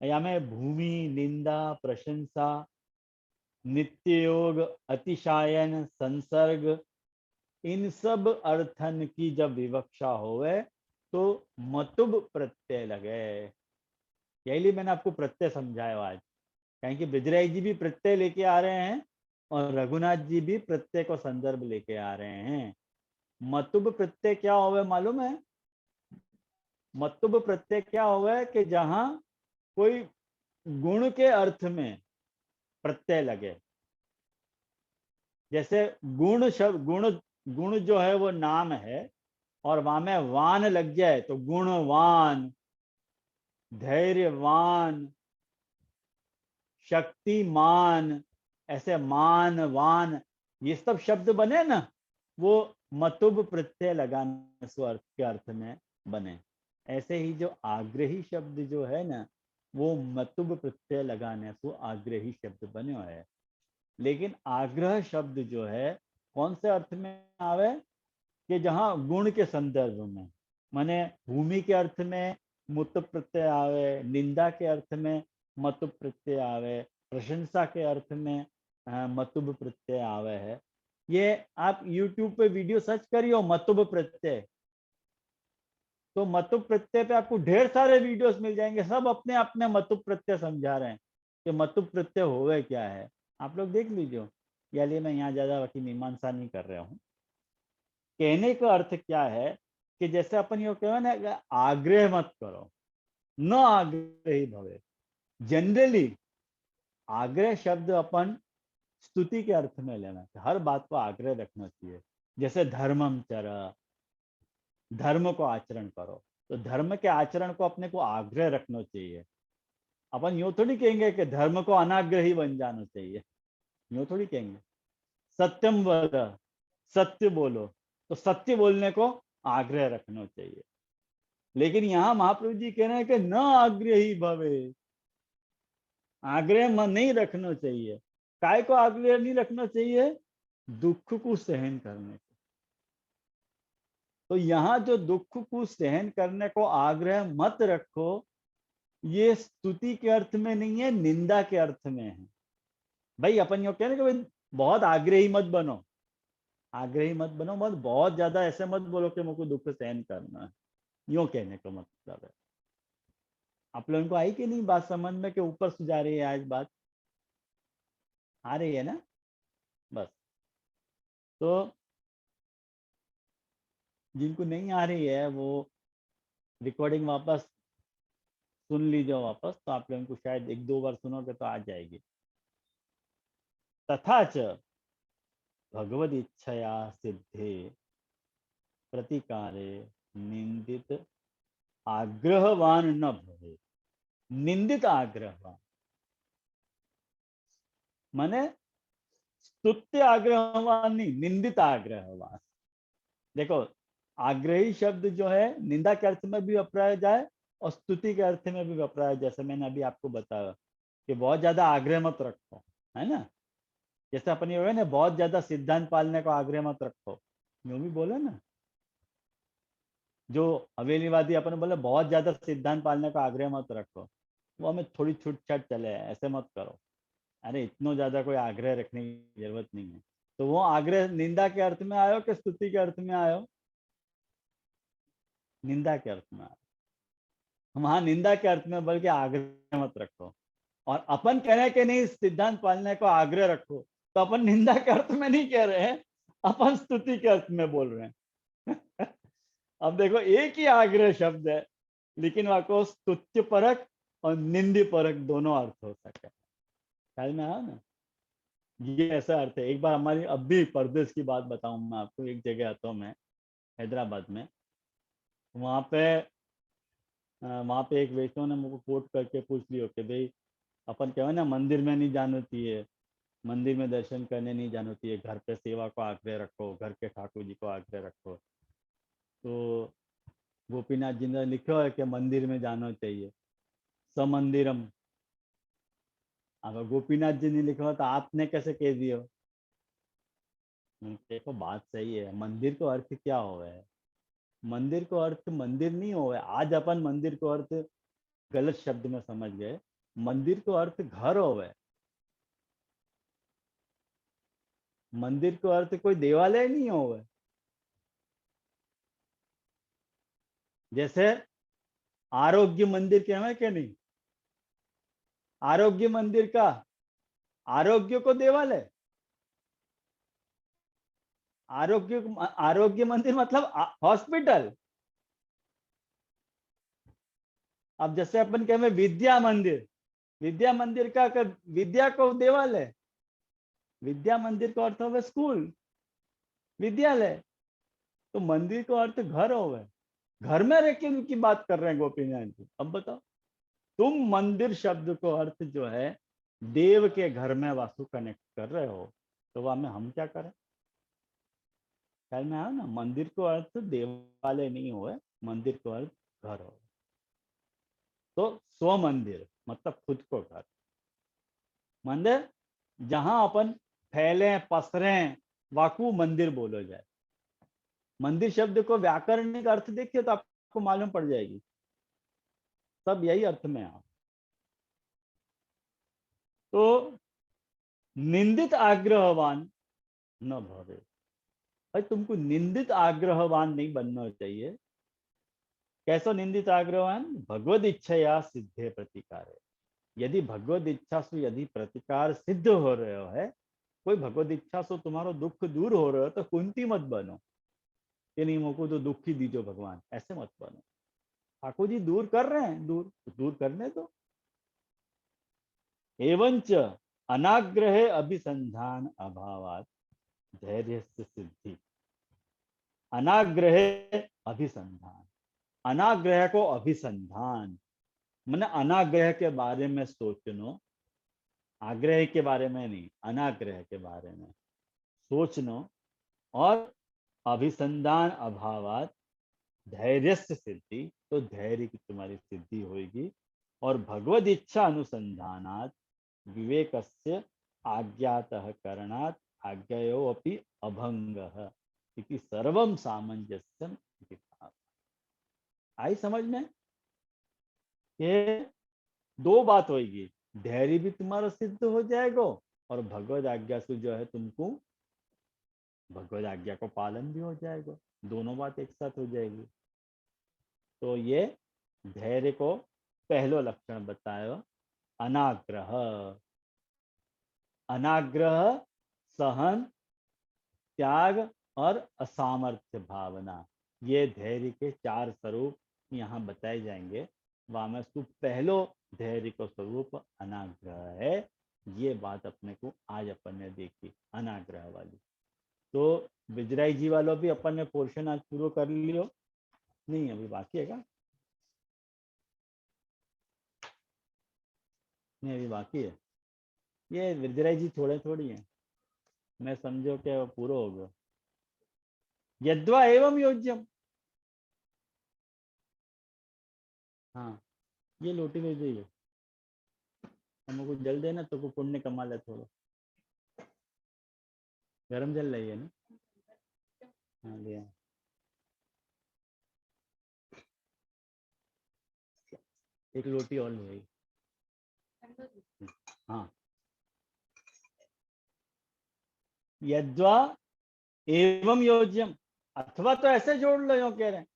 या में भूमि, निंदा, प्रशंसा, नित्य योग, अतिशायन, संसर्ग, इन सब अर्थन की जब विवक्षा होवे तो मतुब प्रत्यय लगे। यही लिए मैंने आपको प्रत्यय समझाया आज, कहें कि ब्रजराज जी भी प्रत्यय लेके आ रहे हैं और रघुनाथ जी भी प्रत्यय को संदर्भ लेके आ रहे हैं। मतुब प्रत्यय क्या होवे मालूम है? मतुब प्रत्यय क्या होवे कि जहां कोई गुण के अर्थ में प्रत्यय लगे। जैसे गुण शब्द, गुण जो है वो नाम है और वहां में वान लग जाए तो गुणवान, धैर्यवान, शक्तिमान, ऐसे मान वान ये सब शब्द बने ना, वो मतुब प्रत्यय लगाने स्वर के अर्थ में बने। ऐसे ही जो आग्रही शब्द जो है ना, वो मतुब प्रत्यय लगाने से आग्रही शब्द बने है। लेकिन आग्रह शब्द जो है कौन से अर्थ में आवे कि जहां गुण के संदर्भ में, माने भूमि के अर्थ में मुत प्रत्यय आवे, निंदा के अर्थ में मतुब प्रत्यय आवे, प्रशंसा के अर्थ में मतुब प्रत्यय आवे है। ये आप YouTube पे वीडियो सर्च करियो मतुब प्रत्यय, तो मतुब प्रत्यय पे आपको ढेर सारे वीडियोस मिल जाएंगे, सब अपने अपने मतुब प्रत्यय समझा रहे हैं कि मतुब प्रत्यय होवे क्या है। आप लोग देख लीजिए। या लिए मैं यहाँ ज्यादा बाकी मीमांसा नहीं कर रहा हूँ। कहने का अर्थ क्या है कि जैसे अपन यो कहो ना कि आग्रह मत करो, न आग्रही भवे। जनरली आग्रह शब्द अपन स्तुति के अर्थ में लेना चाहिए, हर बात को आग्रह रखना चाहिए। जैसे धर्मम चर, धर्म को आचरण करो, तो धर्म के आचरण को अपने को आग्रह रखना चाहिए। अपन यूं थोड़ी कहेंगे कि धर्म को अनाग्रही बन जाना चाहिए, यूं थोड़ी कहेंगे। सत्यम वद, सत्य बोलो, तो सत्य बोलने को आग्रह रखना चाहिए। लेकिन यहाँ महाप्रभु जी कह रहे हैं कि न आग्रही भवे, आग्रह मन नहीं रखना चाहिए। काय को आग्रह नहीं रखना चाहिए? दुख को सहन करने को। तो यहाँ जो दुख को सहन करने को आग्रह मत रखो, ये स्तुति के अर्थ में नहीं है, निंदा के अर्थ में है। भाई अपन यो कह रहे कि भाई बहुत आग्रही मत बनो, आग्रही मत बनो, मत बहुत ज्यादा ऐसे मत बोलो कि मुझको दुख सहन करना है, यूं कहने का मतलब है। आप लोगों को आई कि नहीं बात समझ में, कि ऊपर से जा रही है आज बात? आ रही है ना? बस। तो जिनको नहीं आ रही है वो रिकॉर्डिंग वापस सुन लीजिए वापस, तो आप लोगों को शायद एक दो बार सुनोगे तो आ जाएगी। तथा च भगवद इच्छया सिद्धे प्रतिकारे निंदित आग्रहवान न भवे। निंदित आग्रहवान माने स्तुत्य आग्रहवान नहीं, निंदित आग्रहवान। देखो आग्रही शब्द जो है निंदा के अर्थ में भी वापराया जाए और स्तुति के अर्थ में भी वापराया, जैसे मैंने अभी आपको बताया कि बहुत ज्यादा आग्रह मत रखो, है ना। जैसे अपन ये ना बहुत ज्यादा सिद्धांत पालने को आग्रह मत रखो, यूं भी बोले ना। जो हवेलीवादी अपन बोले बहुत ज्यादा सिद्धांत पालने का आग्रह मत रखो, वो हमें थोड़ी छूट छाट चले, ऐसे मत करो। अरे इतना ज्यादा कोई आग्रह रखने की जरूरत नहीं है। तो वो आग्रह निंदा के अर्थ में आयो कि स्तुति के अर्थ में आयो? निंदा के अर्थ में आयो। वहां निंदा के अर्थ में बल्कि आग्रह मत रखो। और अपन कह रहे हैं कि नहीं सिद्धांत पालने को आग्रह रखो, तो अपन निंदा के अर्थ में नहीं कह रहे हैं, अपन स्तुति के अर्थ में बोल रहे हैं। अब देखो एक ही आग्रह शब्द है, लेकिन वहां को स्तुत्य परक और निंदी परक दोनों अर्थ हो सकते हैं। ख्याल में आया ना? ये ऐसा अर्थ है। एक बार हमारी अब भी परदेश की बात बताऊं मैं आपको। एक जगह आता हूँ मैं हैदराबाद में, वहां पे एक वैष्णव ने मुझको कोट करके पूछ लियो कि भाई अपन क्या है ना मंदिर में नहीं जाना चाहिए, मंदिर में दर्शन करने नहीं जाना चाहिए, घर पे सेवा को आग्रह रखो, घर के ठाकुर जी को आग्रह रखो। तो गोपीनाथ जी ने लिखा है कि मंदिर में जाना चाहिए, समंदिरम। अगर गोपीनाथ जी ने लिखा तो आपने कैसे कह दियो? देखो बात सही है, मंदिर को अर्थ क्या हो है? मंदिर को अर्थ मंदिर नहीं हो है। आज अपन मंदिर को अर्थ गलत शब्द में समझ गए। मंदिर को अर्थ घर हो है। मंदिर को अर्थ कोई देवालय नहीं होवे। जैसे आरोग्य मंदिर कहवे के नहीं, आरोग्य मंदिर का आरोग्य को देवालय, आरोग्य मंदिर मतलब हॉस्पिटल। अब जैसे अपन कहें विद्या मंदिर, विद्या मंदिर का विद्या को देवालय, विद्या मंदिर का अर्थ होवे स्कूल, विद्यालय। तो मंदिर का अर्थ घर होवे, घर में रह के उनकी बात कर रहे हैं गोपीनाथ जी। अब बताओ, तुम मंदिर शब्द को अर्थ जो है देव के घर में वासु कनेक्ट कर रहे हो, तो वहां में हम क्या करें? ख्याल में आया ना, मंदिर को अर्थ देवालय नहीं हो, मंदिर को अर्थ घर हो। तो स्व मंदिर मतलब खुद को घर, मंदिर जहां अपन फैले पसरे वाकू मंदिर बोलो जाए। मंदिर शब्द को व्याकरणिक अर्थ देखिए तो आपको मालूम पड़ जाएगी, सब यही अर्थ में है। तो निंदित आग्रहवान न भवे, भाई तुमको निंदित आग्रहवान नहीं बनना चाहिए। कैसा निंदित आग्रहवान? भगवद इच्छया सिद्धे प्रतिकार। यदि भगवद इच्छा से यदि प्रतिकार सिद्ध हो रहे है, कोई भगवद इच्छा से तुम्हारा दुख दूर हो रहा है, तो कुंती मत बनो कि नहीं मोको तो दुख ही दीजो भगवान, ऐसे मत बनो। ठाकुर जी दूर कर रहे हैं, दूर करने दो। एवंच अनाग्रहे अभिसंधान अभावात धैर्य सिद्धि। अनाग्रहे अभिसंधान, अनाग्रह को अभिसंधान मैंने अनाग्रह के बारे में सोचनो, आग्रह के बारे में नहीं, अनाग्रह के बारे में सोचनो। और अभिसंधान अभावात धैर्य सिद्धि, तो धैर्य की तुम्हारी सिद्धि होगी। और भगवद इच्छा अनुसंधानात विवेकस्य आज्ञातः करणात् आज्ञयो अपि अभंगः इति सर्वम सामंजस्यम। आई समझ में? ये दो बात होगी, धैर्य भी तुम्हारा सिद्ध हो जाएगा और भगवद आज्ञा से जो है तुमको भगवद आज्ञा को पालन भी हो जाएगा, दोनों बात एक साथ हो जाएगी। तो ये धैर्य को पहलो लक्षण बताया, अनाग्रह। अनाग्रह सहन, त्याग और असामर्थ्य भावना, ये धैर्य के चार स्वरूप यहाँ बताए जाएंगे। वहां में पहलो धैर्य को स्वरूप अनाग्रह है। ये बात अपने को आज अपन ने देखी, अनाग्रह वाली। तो बिजराई जी वालों भी अपन ने पोर्शन आज पूरा कर लियो? नहीं, अभी बाकी है क्या? नहीं, अभी बाकी है। ये बिजराई जी थोड़े थोड़ी है, मैं समझो कि पूरा हो गया। यद्वा एवं योज्यम, हाँ ये लोटी भेज दीजिए, हमको जल देना तो को पुण्य कमा ले। थोड़ा गरम जल रही है ना? हाँ लिया। एक लोटी और ले। हाँ, यद्वा एवं योज्यम, अथवा तो ऐसे जोड़ लो, यो कह रहे हैं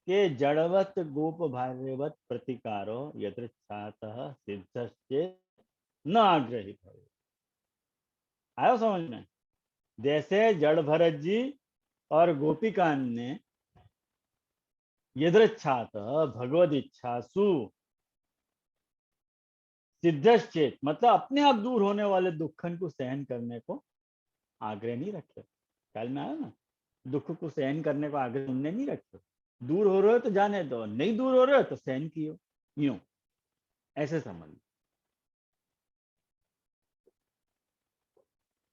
कि जड़वत गोप भार्यवत प्रतिकारो यदृच्छातः सिद्धश्चेत् न आग्रहित भवे। आयो समझ में? जैसे जड़ भरत जी और गोपिकान ने यदृच्छातः भगवद इच्छासु सिद्धश्चेत मतलब अपने आप दूर होने वाले दुखन को सहन करने को आग्रह नहीं रखे। ख्याल में आया ना? दुख को सहन करने को आग्रह उनने नहीं रखे। दूर हो रहे हो तो जाने दो, नहीं दूर हो रहे हो तो सहन कियो, यूं ऐसे समझ।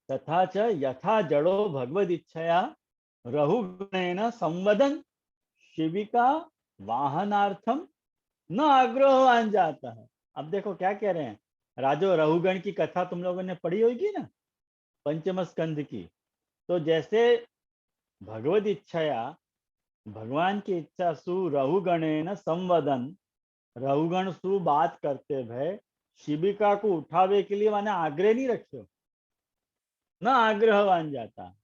तथा च यथा जड़ो भगवद इच्छया रहुगणेन संवदन शिविका वाहनार्थम न आग्रहवान जाता है। अब देखो क्या कह रहे हैं, राजो रहुगण की कथा तुम लोगों ने पढ़ी होगी ना, पंचम स्कंध की। तो जैसे भगवद इच्छया, भगवान की इच्छा सु रहुगणेन संवदन, रहुगण सु बात करते भय शिविका को उठावे के लिए माने आग्रह नहीं रखे, न आग्रहवान जाता।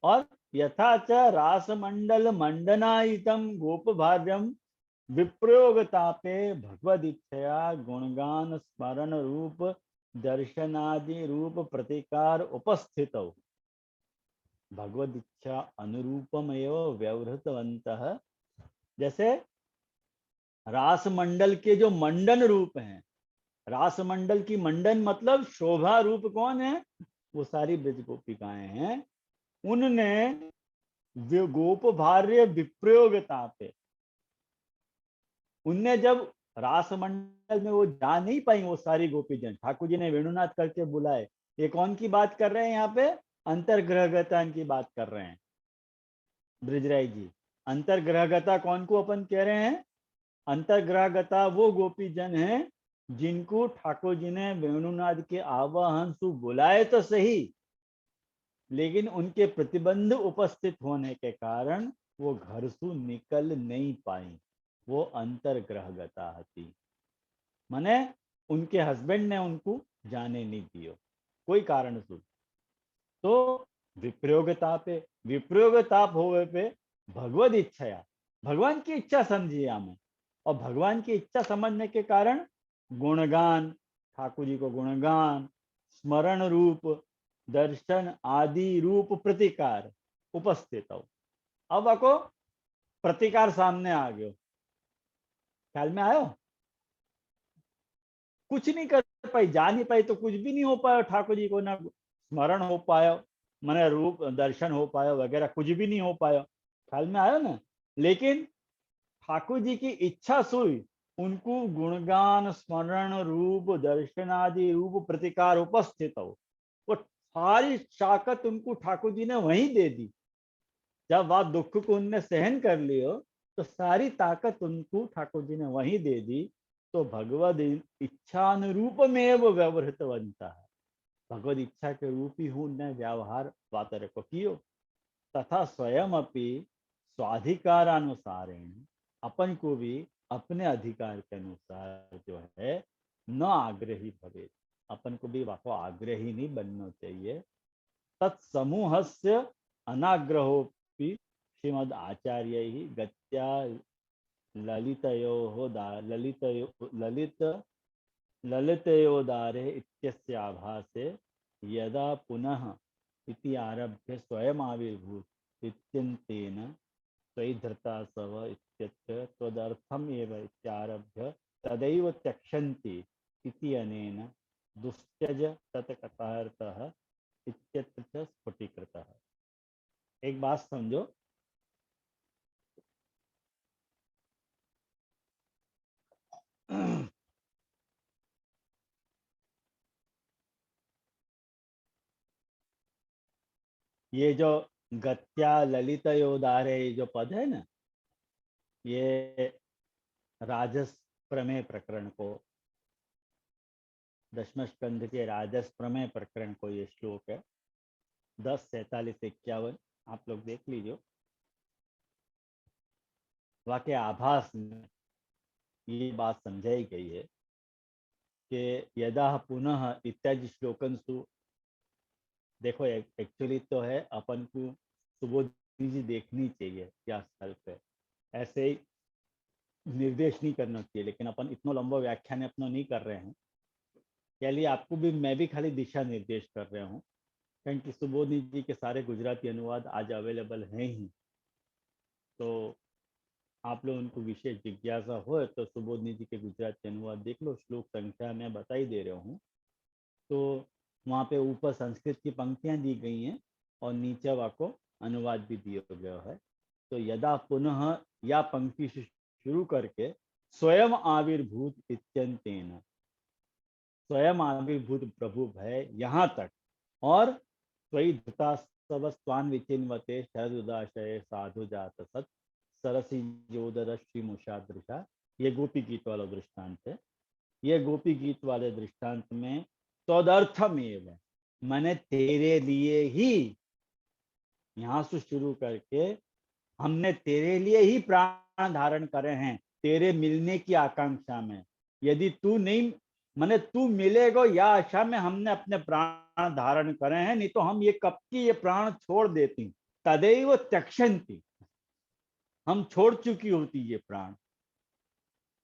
और यथा च रासमंडल मंडनायितम गोप भार्यम विप्रयोगतापे भगवदीच्छया गुणगान स्मरण रूप दर्शनादि रूप प्रतिकार उपस्थित भगवदीच्छा अनुरूपमेव व्यवहृतवन्तः। जैसे रासमंडल के जो मंडन रूप हैं, रासमंडल की मंडन मतलब शोभा रूप कौन है, वो सारी ब्रज गोपिकाएं हैं। उनने गोप भार्य विप्रयोगता पे, उनने जब रासमंडल में वो जा नहीं पाई वो सारी गोपीजन, ठाकुर जी ने वेणुनाथ करके बुलाए। ये कौन की बात कर रहे हैं यहाँ पे, अंतर्ग्रहगता की बात कर रहे हैं ब्रिजराज जी। अंतर्ग्रहगता कौन को अपन कह रहे हैं, अंतर्ग्रहगता वो गोपीजन हैं जिनको ठाकुर जी ने वेणुनाथ के आवाहन से बुलाए तो सही, लेकिन उनके प्रतिबंध उपस्थित होने के कारण वो घर से निकल नहीं पाई, वो अंतर्ग्रहगता थी। माने उनके हस्बैंड ने उनको जाने नहीं दियो कोई कारण से। तो विप्रयोगताप होवे पे भगवद इच्छा, भगवान की इच्छा समझिए हमें, और भगवान की इच्छा समझने के कारण गुणगान, ठाकुर जी को गुणगान, स्मरण रूप दर्शन आदि रूप प्रतिकार उपस्थित हो। अब आपको प्रतिकार सामने आ गयो, ख्याल में आयो, कुछ नहीं कर पाई, जा नहीं पाई तो कुछ भी नहीं हो पाया ठाकुर जी को, ना स्मरण हो पाया, मैंने रूप दर्शन हो पाया वगैरह, कुछ भी नहीं हो पाया, ख्याल में आया ना। लेकिन ठाकुर जी की इच्छा सुई, उनको गुणगान स्मरण रूप दर्शन आदि रूप प्रतिकार उपस्थित हो, वो सारी ताकत उनको ठाकुर जी ने वहीं दे दी। जब वह दुख को उनने सहन कर लियो तो सारी ताकत उनको ठाकुर जी ने वहीं दे दी। तो भगवद इच्छानुरूप में वो व्यवहृत बनता है, भगवद इच्छा के रूप ही हूँ ने व्यवहार वातर को कियो। तथा स्वयं अपनी स्वाधिकारानुसारेण, अपन को भी अपने अधिकार के अनुसार जो है न आग्रही भवे, अपन को भी वाको आग्रही नहीं बनना चाहिए। तत्समूहस्य अनाग्रहोपि श्रीमद् आचार्य ही गत्या ललितयोदारे इत्यस्य आभासे यदा पुनः इति आरभ्य स्वयं आविर्भूत इत्यन्तेन स्वधृता सव इत्यत्र त्वदर्थम एव इत्यारभ्य तदैव त्यक्षन्ति इति अनेन दुस्त्यज तत्कथार्थः इत्यत्र च स्फुटीकृतः। एक बात समझो, ये जो गत्या ललितयोदारे जो पद है ना, ये राजस प्रमेय प्रकरण को, दशम स्कंध के राजस प्रमेय प्रकरण को ये श्लोक है 10, 47, 51, आप लोग देख लीजिए। वाक्य आभास में ये बात समझाई गई है कि यदा पुनः इत्यादि श्लोकन सु, देखो एक्चुअली तो है अपन को सुबोधि जी देखनी चाहिए या स्थल पे, ऐसे ही निर्देश नहीं करना चाहिए, लेकिन अपन इतना लंबा व्याख्यान अपना नहीं कर रहे हैं, के लिए आपको भी मैं भी खाली दिशा निर्देश कर रहा हूँ, क्योंकि सुबोधि जी के सारे गुजराती अनुवाद आज अवेलेबल हैं ही। तो आप लोग उनको विशेष जिज्ञासा हो तो सुबोधि जी के गुजराती अनुवाद देख लो, श्लोक संख्या मैं बता ही दे रहा हूँ। तो वहाँ पे ऊपर संस्कृत की पंक्तियां दी गई हैं और नीचे वाको अनुवाद भी दिया गया है। तो यदा पुनः या पंक्ति से शुरू करके स्वयं आविर्भूत इत्यंतेन, स्वयं आविर्भूत प्रभु है यहाँ तक, और स्वयं धृता सब स्वान विचिन्वते शरदुदाशय साधु जात सत सरसी जोदर श्री मुषादृशा, ये गोपी गीत वाला दृष्टांत है। ये गोपी गीत वाले दृष्टांत में तदर्थमेव, मैंने तेरे लिए ही, यहाँ से शुरू करके हमने तेरे लिए ही प्राण धारण करे हैं, तेरे मिलने की आकांक्षा में। यदि तू नहीं माने तू मिलेगो या आशा में हमने अपने प्राण धारण करे हैं, नहीं तो हम ये कब की ये प्राण छोड़ देती, तदैव त्यक्षन्ति, हम छोड़ चुकी होती ये प्राण।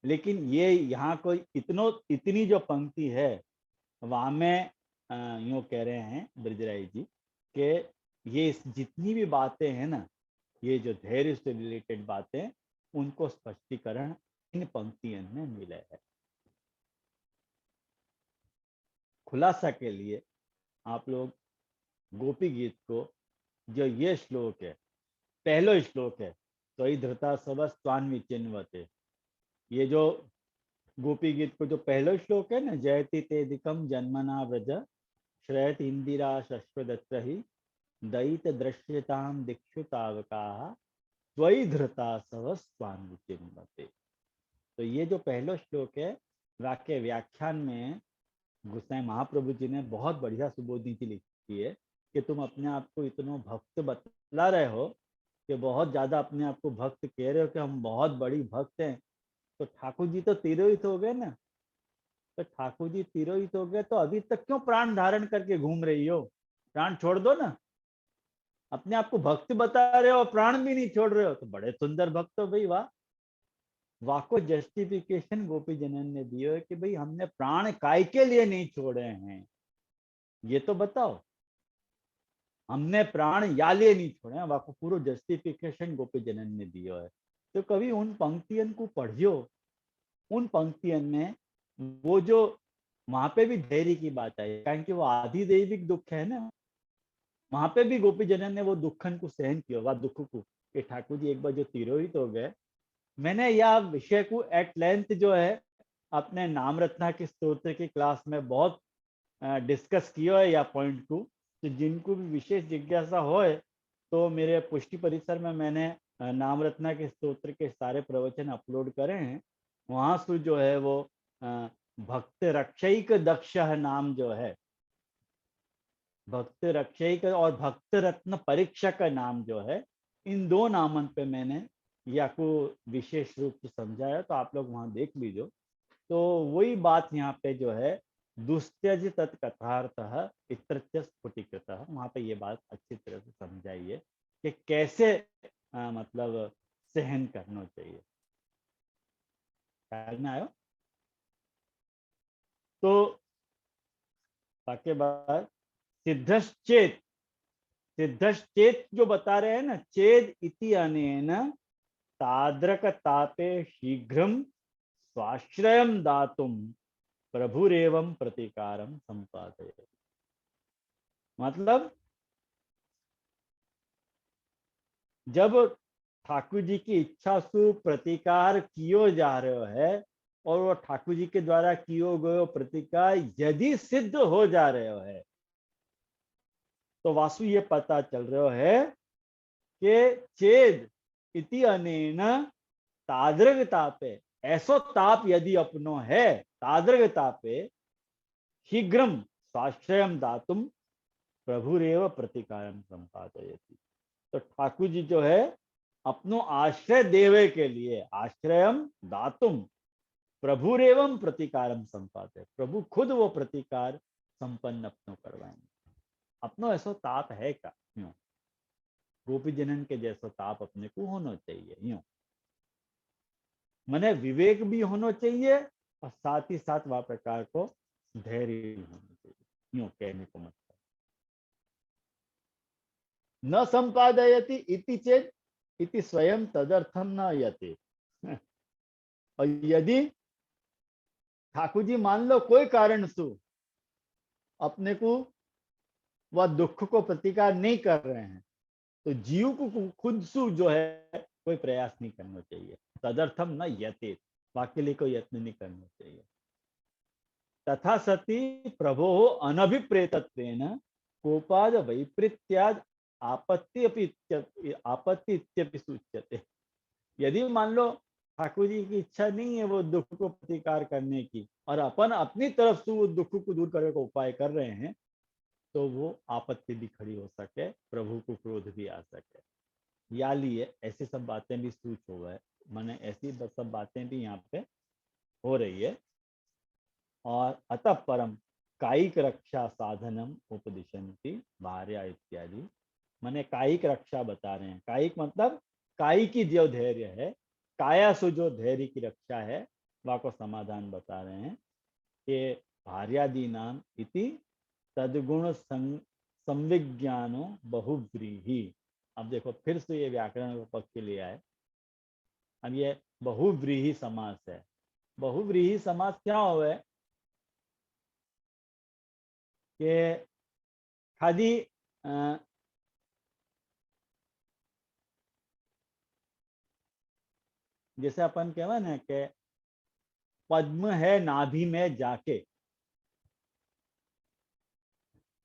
लेकिन ये यहाँ कोई इतनी जो पंक्ति है वहां में यूं कह रहे हैं ब्रजराज जी कि ये जितनी भी बातें हैं ना, ये जो धैर्य से रिलेटेड बातें, उनको स्पष्टीकरण इन पंक्तियों में मिले है। खुलासा के लिए आप लोग गोपी गीत को, जो ये श्लोक है, पहलो श्लोक है, त्वयि धृता सव स्वान्वी चिन्वते, ये जो गोपी गीत को जो पहलो श्लोक है ना, जयति तेदिकम जन्मना व्रज श्रयत इंदिरा शश्वदत्तहि दयित दृश्यताम दिक्षु तावकाः त्वयि धृता सव स्वान्वी चिन्वते। तो ये जो पहलो श्लोक है, वाक्य व्याख्यान में गोसाई महाप्रभु जी ने बहुत बढ़िया सुबोध नीति लिखी है कि तुम अपने आप को इतना भक्त बतला रहे हो कि बहुत ज्यादा अपने आप को भक्त कह रहे हो कि हम बहुत बड़ी भक्त हैं, तो ठाकुर जी तो तिरोहित हो गए ना। तो ठाकुर जी तिरोहित हो गए तो अभी तक क्यों प्राण धारण करके घूम रही हो? प्राण छोड़ दो ना। अपने आप को भक्त बता रहे हो, प्राण भी नहीं छोड़ रहे हो, तो बड़े सुंदर भक्त हो भाई, वाह। वाको जस्टिफिकेशन गोपी जनन ने दिया है कि भाई हमने प्राण काय के लिए नहीं छोड़े हैं, ये तो बताओ। हमने प्राण या लिए नहीं छोड़े हैं, वाको पूरा जस्टिफिकेशन गोपी जनन ने दिया है। तो कभी उन पंक्तियन को पढ़ियो, उन पंक्तियन में वो जो वहां पे भी धैर्य की बात आई, कारण कि वो आदि दैविक दुख है ना, वहां पे भी गोपी जनन ने वो दुखन को सहन किया, वह दुख को, कि ठाकुर जी एक बार जो तिरोहित हो गए। मैंने यह विषय को एट लेंथ जो है अपने नाम रत्ना के स्तोत्र की क्लास में बहुत डिस्कस किया है या पॉइंट को। तो जिनको भी विशेष जिज्ञासा हो तो मेरे पुष्टि परिसर में मैंने नाम रत्ना के स्तोत्र के सारे प्रवचन अपलोड करे हैं। वहां से जो है वो भक्त रक्षैक दक्ष नाम जो है, भक्त रक्षैक और भक्त रत्न परीक्षक का नाम जो है, इन दो नामन पे मैंने या को विशेष रूप से समझाया, तो आप लोग वहां देख लीजिए। तो वही बात यहाँ पे जो है, दुस्त्यज तत्कथार्थः इत्रत्य स्फुटीकृतः, वहां पे ये बात अच्छी तरह से समझाई है कि कैसे मतलब सहन करना चाहिए। ख्याल में आयो? तो बाकी बात सिद्धश्चेत, सिद्धश्चेत जो बता रहे हैं ना, चेद इति अनेन ताद्रक तापे शीघ्रम स्वाश्रयम दातुम प्रभुरेवं प्रतिकारम संपादयति। मतलब जब ठाकुर जी की इच्छा से प्रतिकार कियो जा रहे है, और वो ठाकुर जी के द्वारा कियो गयो प्रतिकार यदि सिद्ध हो जा रहे है, तो वासु ये पता चल रहा है कि चेद इति अनेन ताद्रग तापे, ऐसो ताप यदि अपनो है, ताद्रग तापे शीघ्रम स्वाश्रयम दातुम प्रभुरेव प्रतिकारम संपादयति। तो ठाकुर जी जो है अपनो आश्रय देवे के लिए, आश्रयम दातुम प्रभुरेवम प्रतिकारम संपादय, प्रभु खुद वो प्रतिकार संपन्न अपनो करवाएंगे। अपनो ऐसा ताप है का? यूं गोपी जनन के जैसा ताप अपने को होना चाहिए। यूं मने विवेक भी होना चाहिए और साथ ही साथ वह प्रकार को धैर्य भी होना चाहिए। यूं कहने को मतलब न संपादयति इति चेत इति स्वयं तदर्थम न यते। और यदि ठाकुर जी मान लो कोई कारण से अपने को वह दुख को प्रतिकार नहीं कर रहे हैं, तो जीव को खुद से जो है कोई प्रयास नहीं करना चाहिए। तदर्थम न यते, वाक्य लिए कोई यत्न नहीं करना चाहिए। तथा सती प्रभो अनभिप्रेतत्वेन कोपाद वैपरीत्याद आपत्ति इत्यपि सूच्यते। यदि मान लो ठाकुर जी की इच्छा नहीं है वो दुख को प्रतिकार करने की, और अपन अपनी तरफ से वो दुख को दूर करने का उपाय कर रहे हैं, तो वो आपत्ति भी खड़ी हो सके, प्रभु को क्रोध भी आ सके। या लिए ऐसी सब बातें भी सूच हो गए, माने ऐसी सब बातें भी यहाँ पे हो रही है। और अतः परम कायिक रक्षा साधनम उपदिशन्ति भार्या इत्यादि। माने कायिक रक्षा बता रहे हैं। कायिक मतलब कायिकी जो धैर्य है, कायासु जो धैर्य की रक्षा है, वह को समाधान बता रहे हैं कि भार्यादि नाम इति तदगुण संविज्ञानो बहुव्रीहि। अब देखो फिर से ये व्याकरण पक्ष ले आए। अब ये बहुव्रीहि समास है। बहुव्रीहि समास क्या हुआ कि खाली जैसे अपन कहवा ना कि पद्म है नाभि में जाके,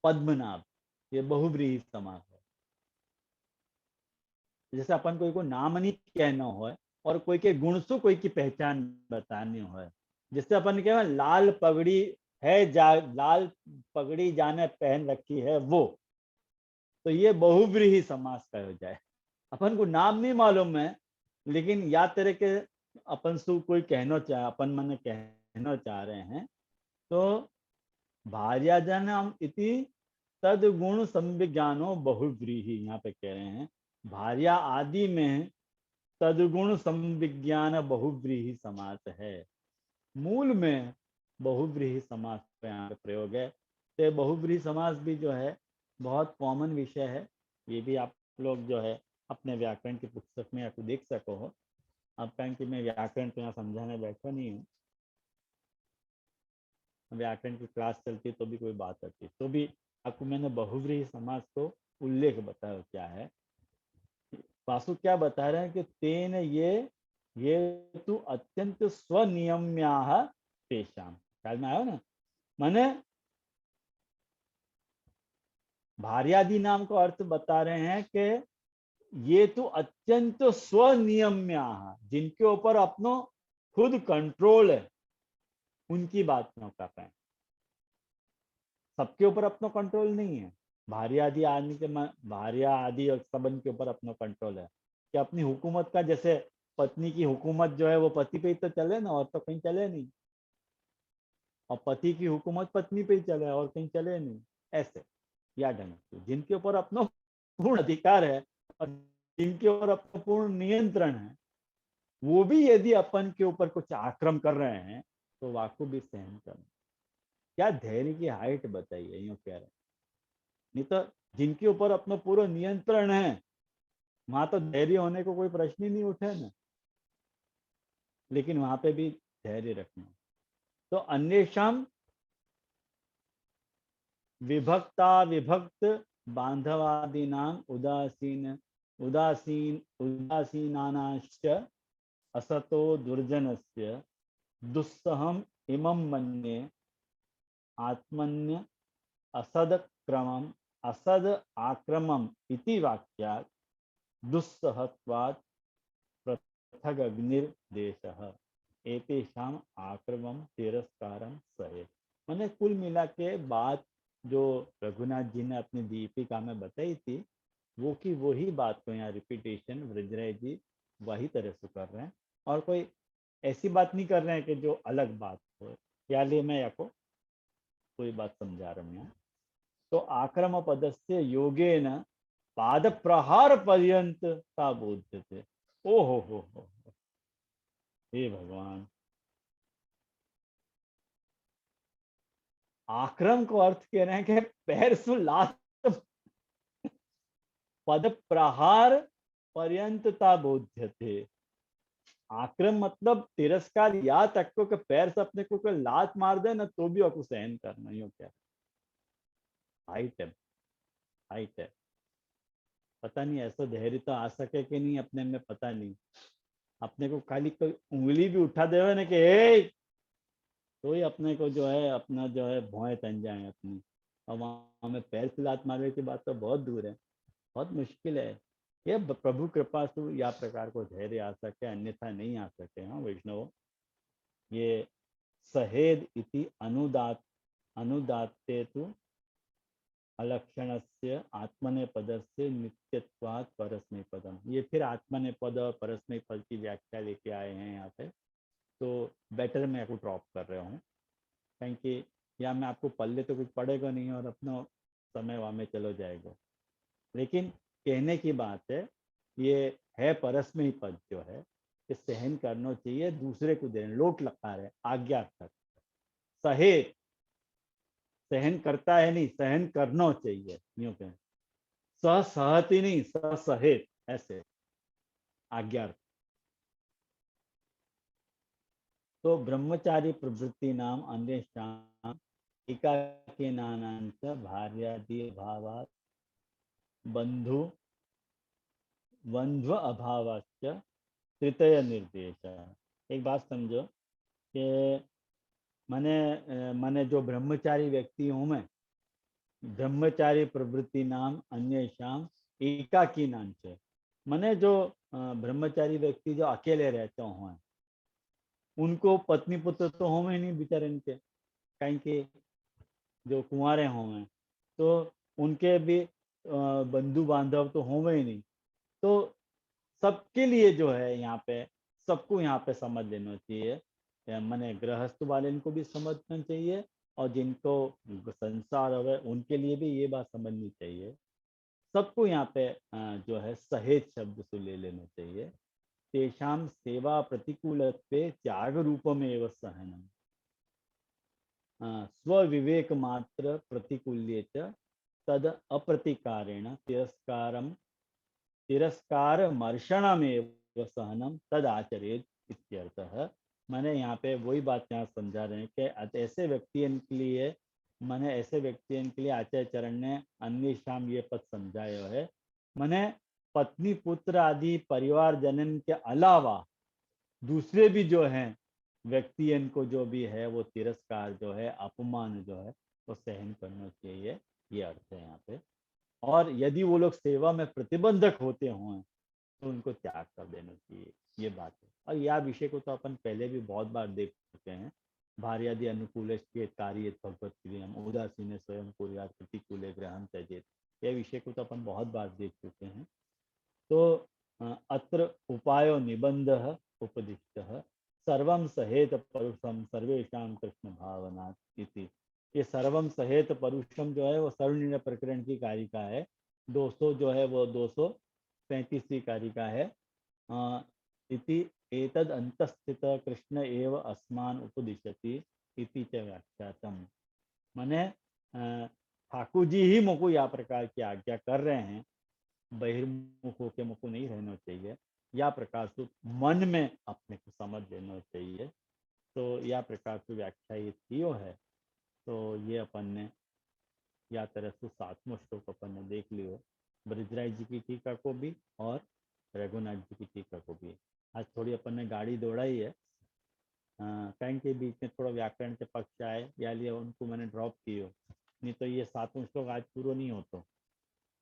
पद्मनाभ, ये बहुव्रीहि समास है। जैसे अपन कोई को नाम नहीं कहना हो और कोई के गुण से कोई की पहचान बतानी हो, जैसे अपन कह लाल पगड़ी है, लाल पगड़ी जाने पहन रखी है वो, तो ये बहुव्रीहि समास कहा जाए। अपन को नाम नहीं मालूम है, लेकिन या तरह के अपन से कोई कहना चाहे, अपन मन कहना चाह रहे हैं, तो भार्याजनम इति तद गुण संविज्ञानो बहुव्रीहि, यहाँ पे कह रहे हैं भार्या आदि में तदगुण संविज्ञान बहुव्रीहि समास है। मूल में बहुव्रीहि समास का यहाँ पे प्रयोग है। तो बहुव्रीहि समास भी जो है बहुत कॉमन विषय है। ये भी आप लोग जो है अपने व्याकरण की पुस्तक में आपको देख सको हो। अब कहें कि मैं व्याकरण तो यहाँ समझाने बैठा नहीं हूँ, व्याकरण की क्लास चलती तो भी कोई बात आती, तो भी आपको मैंने बहुव्रीहि समास को उल्लेख बताया क्या है। वासु क्या बता रहे हैं कि तेन ये तो अत्यंत स्वनियम्या तेषाम, ख्याल में आयो ना। माने भार्यादि नाम का अर्थ बता रहे हैं कि ये तो अत्यंत स्वनियम्या, जिनके ऊपर अपनो खुद कंट्रोल है, उनकी बात न कर पाए। सबके ऊपर अपना कंट्रोल नहीं है। भार्या आदि आदमी के भार्या आदि और सबन के ऊपर अपना कंट्रोल है कि अपनी हुकूमत का, जैसे पत्नी की हुकूमत जो है वो पति पे ही तो चले ना, और तो कहीं चले नहीं, और पति की हुकूमत पत्नी पे ही चले और कहीं चले नहीं। ऐसे या ढंग से जिनके ऊपर अपना पूर्ण अधिकार है और जिनके ऊपर अपना पूर्ण नियंत्रण है, वो भी यदि अपन के ऊपर कुछ आक्रमण कर रहे हैं तो वाकु भी सहन करना। क्या धैर्य की हाइट बताइए, यूं कह रहे। नहीं तो जिनके ऊपर अपना पूरा नियंत्रण है, वहां तो धैर्य होने को कोई प्रश्न ही नहीं उठे ना, लेकिन वहां पे भी धैर्य रखना। तो अन्येषाम विभक्ता विभक्त बांधवादीनाम उदासीनाश्च असतो दुर्जनस्य दुस्सहम इमं मन्ये आत्मन्य असद क्रमम असद आक्रमम इति वाक्यात् दुस्सहत्वात् पृथग अग्निर्देशः एतेषाम आक्रमम तिरस्कारम सहे। मैंने कुल मिला के बात जो रघुनाथ जी ने अपनी दीपिका में बताई थी, वो की वही बात को यहाँ रिपीटेशन वृजराय जी वही तरह से कर रहे हैं, और कोई ऐसी बात नहीं कर रहे हैं कि जो अलग बात हो। या लिए मैं आपको कोई बात समझा रहा हूँ यहाँ। तो आक्रम पदस्य योगेन पाद प्रहार पर्यंत का बोध्य थे। ओ हो, हे भगवान। आक्रम को अर्थ कह रहे हैं कि पैर सु लात पद प्रहार पर्यंतता बोध्य थे। आक्रम मतलब तिरस्कार, या तक को कि पैर से अपने को लात मार दे ना तो भी आपको सहन करना। यूं क्या हाइट है, हाइट है। पता नहीं ऐसा धैर्य तो आ सके कि नहीं अपने में, पता नहीं। अपने को खाली कोई उंगली भी उठा दे ना कि तो ही अपने को जो है अपना जो है भौएं तन जाए अपनी, और वहां में पैर से लात मारने की बात तो बहुत दूर है, बहुत मुश्किल है। ये प्रभु कृपा से या प्रकार को धैर्य आ सके, अन्यथा नहीं आ सके। हाँ वैष्णव, ये सहेद इति अनुदात्ते तु अलक्षणस्य आत्मनेपदस्य नित्यत्वात् परस्मैपदम। ये फिर आत्मनेपद और परस्मैपद की व्याख्या लेके आए हैं यहाँ पे, तो बेटर मैं आपको ड्रॉप कर रहा हूँ। कहीं कि या मैं आपको पढ़ तो कुछ पड़ेगा नहीं और अपना समय वहाँ में चलो जाएगा। लेकिन कहने की बात है, ये है परस्मयी पद जो है, ये सहन करना चाहिए, दूसरे को देना, लोट लगा रहे आज्ञा तक सहेत, सहन करता है नहीं, सहन करना चाहिए, यूं कहें सहती नहीं सहेत, ऐसे आज्ञा। तो ब्रह्मचारी प्रवृत्ति नाम अन्येषां एकाकीनानां भार्यादि अभावात् बंधु बंध्व अभावाच्च तृतीय निर्देश। एक बात समझो कि मैंने जो ब्रह्मचारी व्यक्ति हूं मैं, ब्रह्मचारी प्रवृत्ति नाम अन्येषाम एकाकी नाम से, मैंने जो ब्रह्मचारी व्यक्ति जो अकेले रहते हो, उनको पत्नी पुत्र तो हों ही नहीं बेचारे, इनके कहीं के जो कुंवारे हों तो उनके भी बंधु बांधव तो हों ही नहीं। तो सबके लिए जो है यहाँ पे, सबको यहाँ पे समझ लेना चाहिए, मैंने गृहस्थ वाले इनको भी समझना चाहिए और जिनको संसार है उनके लिए भी ये बात समझनी चाहिए। सबको यहाँ पे जो है सहेत शब्द से ले लेना चाहिए। तेषां सेवा प्रतिकूलत्वे त्याग रूपमेव सहनम, स्वविवेक मात्र प्रतिकूल्ये च तद अप्रतिकारेण तिरस्कार मर्षणमेव सहनम तद आचरेत इत्यर्थः। मैंने यहाँ पे वही बात यहाँ समझा रहे हैं कि ऐसे व्यक्तियों के लिए, मैंने ऐसे व्यक्तियों के लिए आचार्य चरण ने अन्य शाम ये पद समझाया है। मैंने पत्नी पुत्र आदि परिवार जनन के अलावा दूसरे भी जो हैं व्यक्तियों को जो भी है वो तिरस्कार जो है, अपमान जो है वो सहन करना चाहिए, ये अर्थ है यहाँ पे। और यदि वो लोग सेवा में प्रतिबंधक होते हों तो उनको त्याग कर देना चाहिए, ये बात है। और यह विषय को तो अपन पहले भी बहुत बार देख चुके हैं। भार्यादि अनुकूल कार्य भगवत क्रियम उदासीन स्वयं कुर्यात् प्रतिकूले ग्रहण त्यजेत, यह विषय को तो अपन बहुत बार देख चुके हैं। तो अत्र उपायो निबंधः उपदिष्टः सर्वं सहेत परुषम सर्वेषां कृष्ण भावनात् इति। ये सर्वम सहेत परुषम जो है वो सर्वनिर्णय प्रकरण की कारिका है, 200 जो है वो 235वीं कारिका है। इति एतद अंतस्थित कृष्ण एव अस्मान उपदिशति इति च व्याख्यातम। माने ठाकुर जी ही मुझको या प्रकार की आज्ञा कर रहे हैं, बहिर्मुख होके मुझको नहीं रहना चाहिए, या प्रकार से मन में अपने को समझ लेना चाहिए। तो या प्रकार से व्याख्या ये कियो है। तो ये अपन ने या तरह से 7वां श्लोक अपन ने देख लियो, ब्रजराज जी की टीका को भी और रघुनाथ जी की टीका को भी। आज थोड़ी अपन ने गाड़ी दौड़ाई है, कहीं के बीच में थोड़ा व्याकरण के पक्ष आए या लिए उनको मैंने ड्रॉप किया, नहीं तो ये 7वां श्लोक आज पूरा नहीं होता।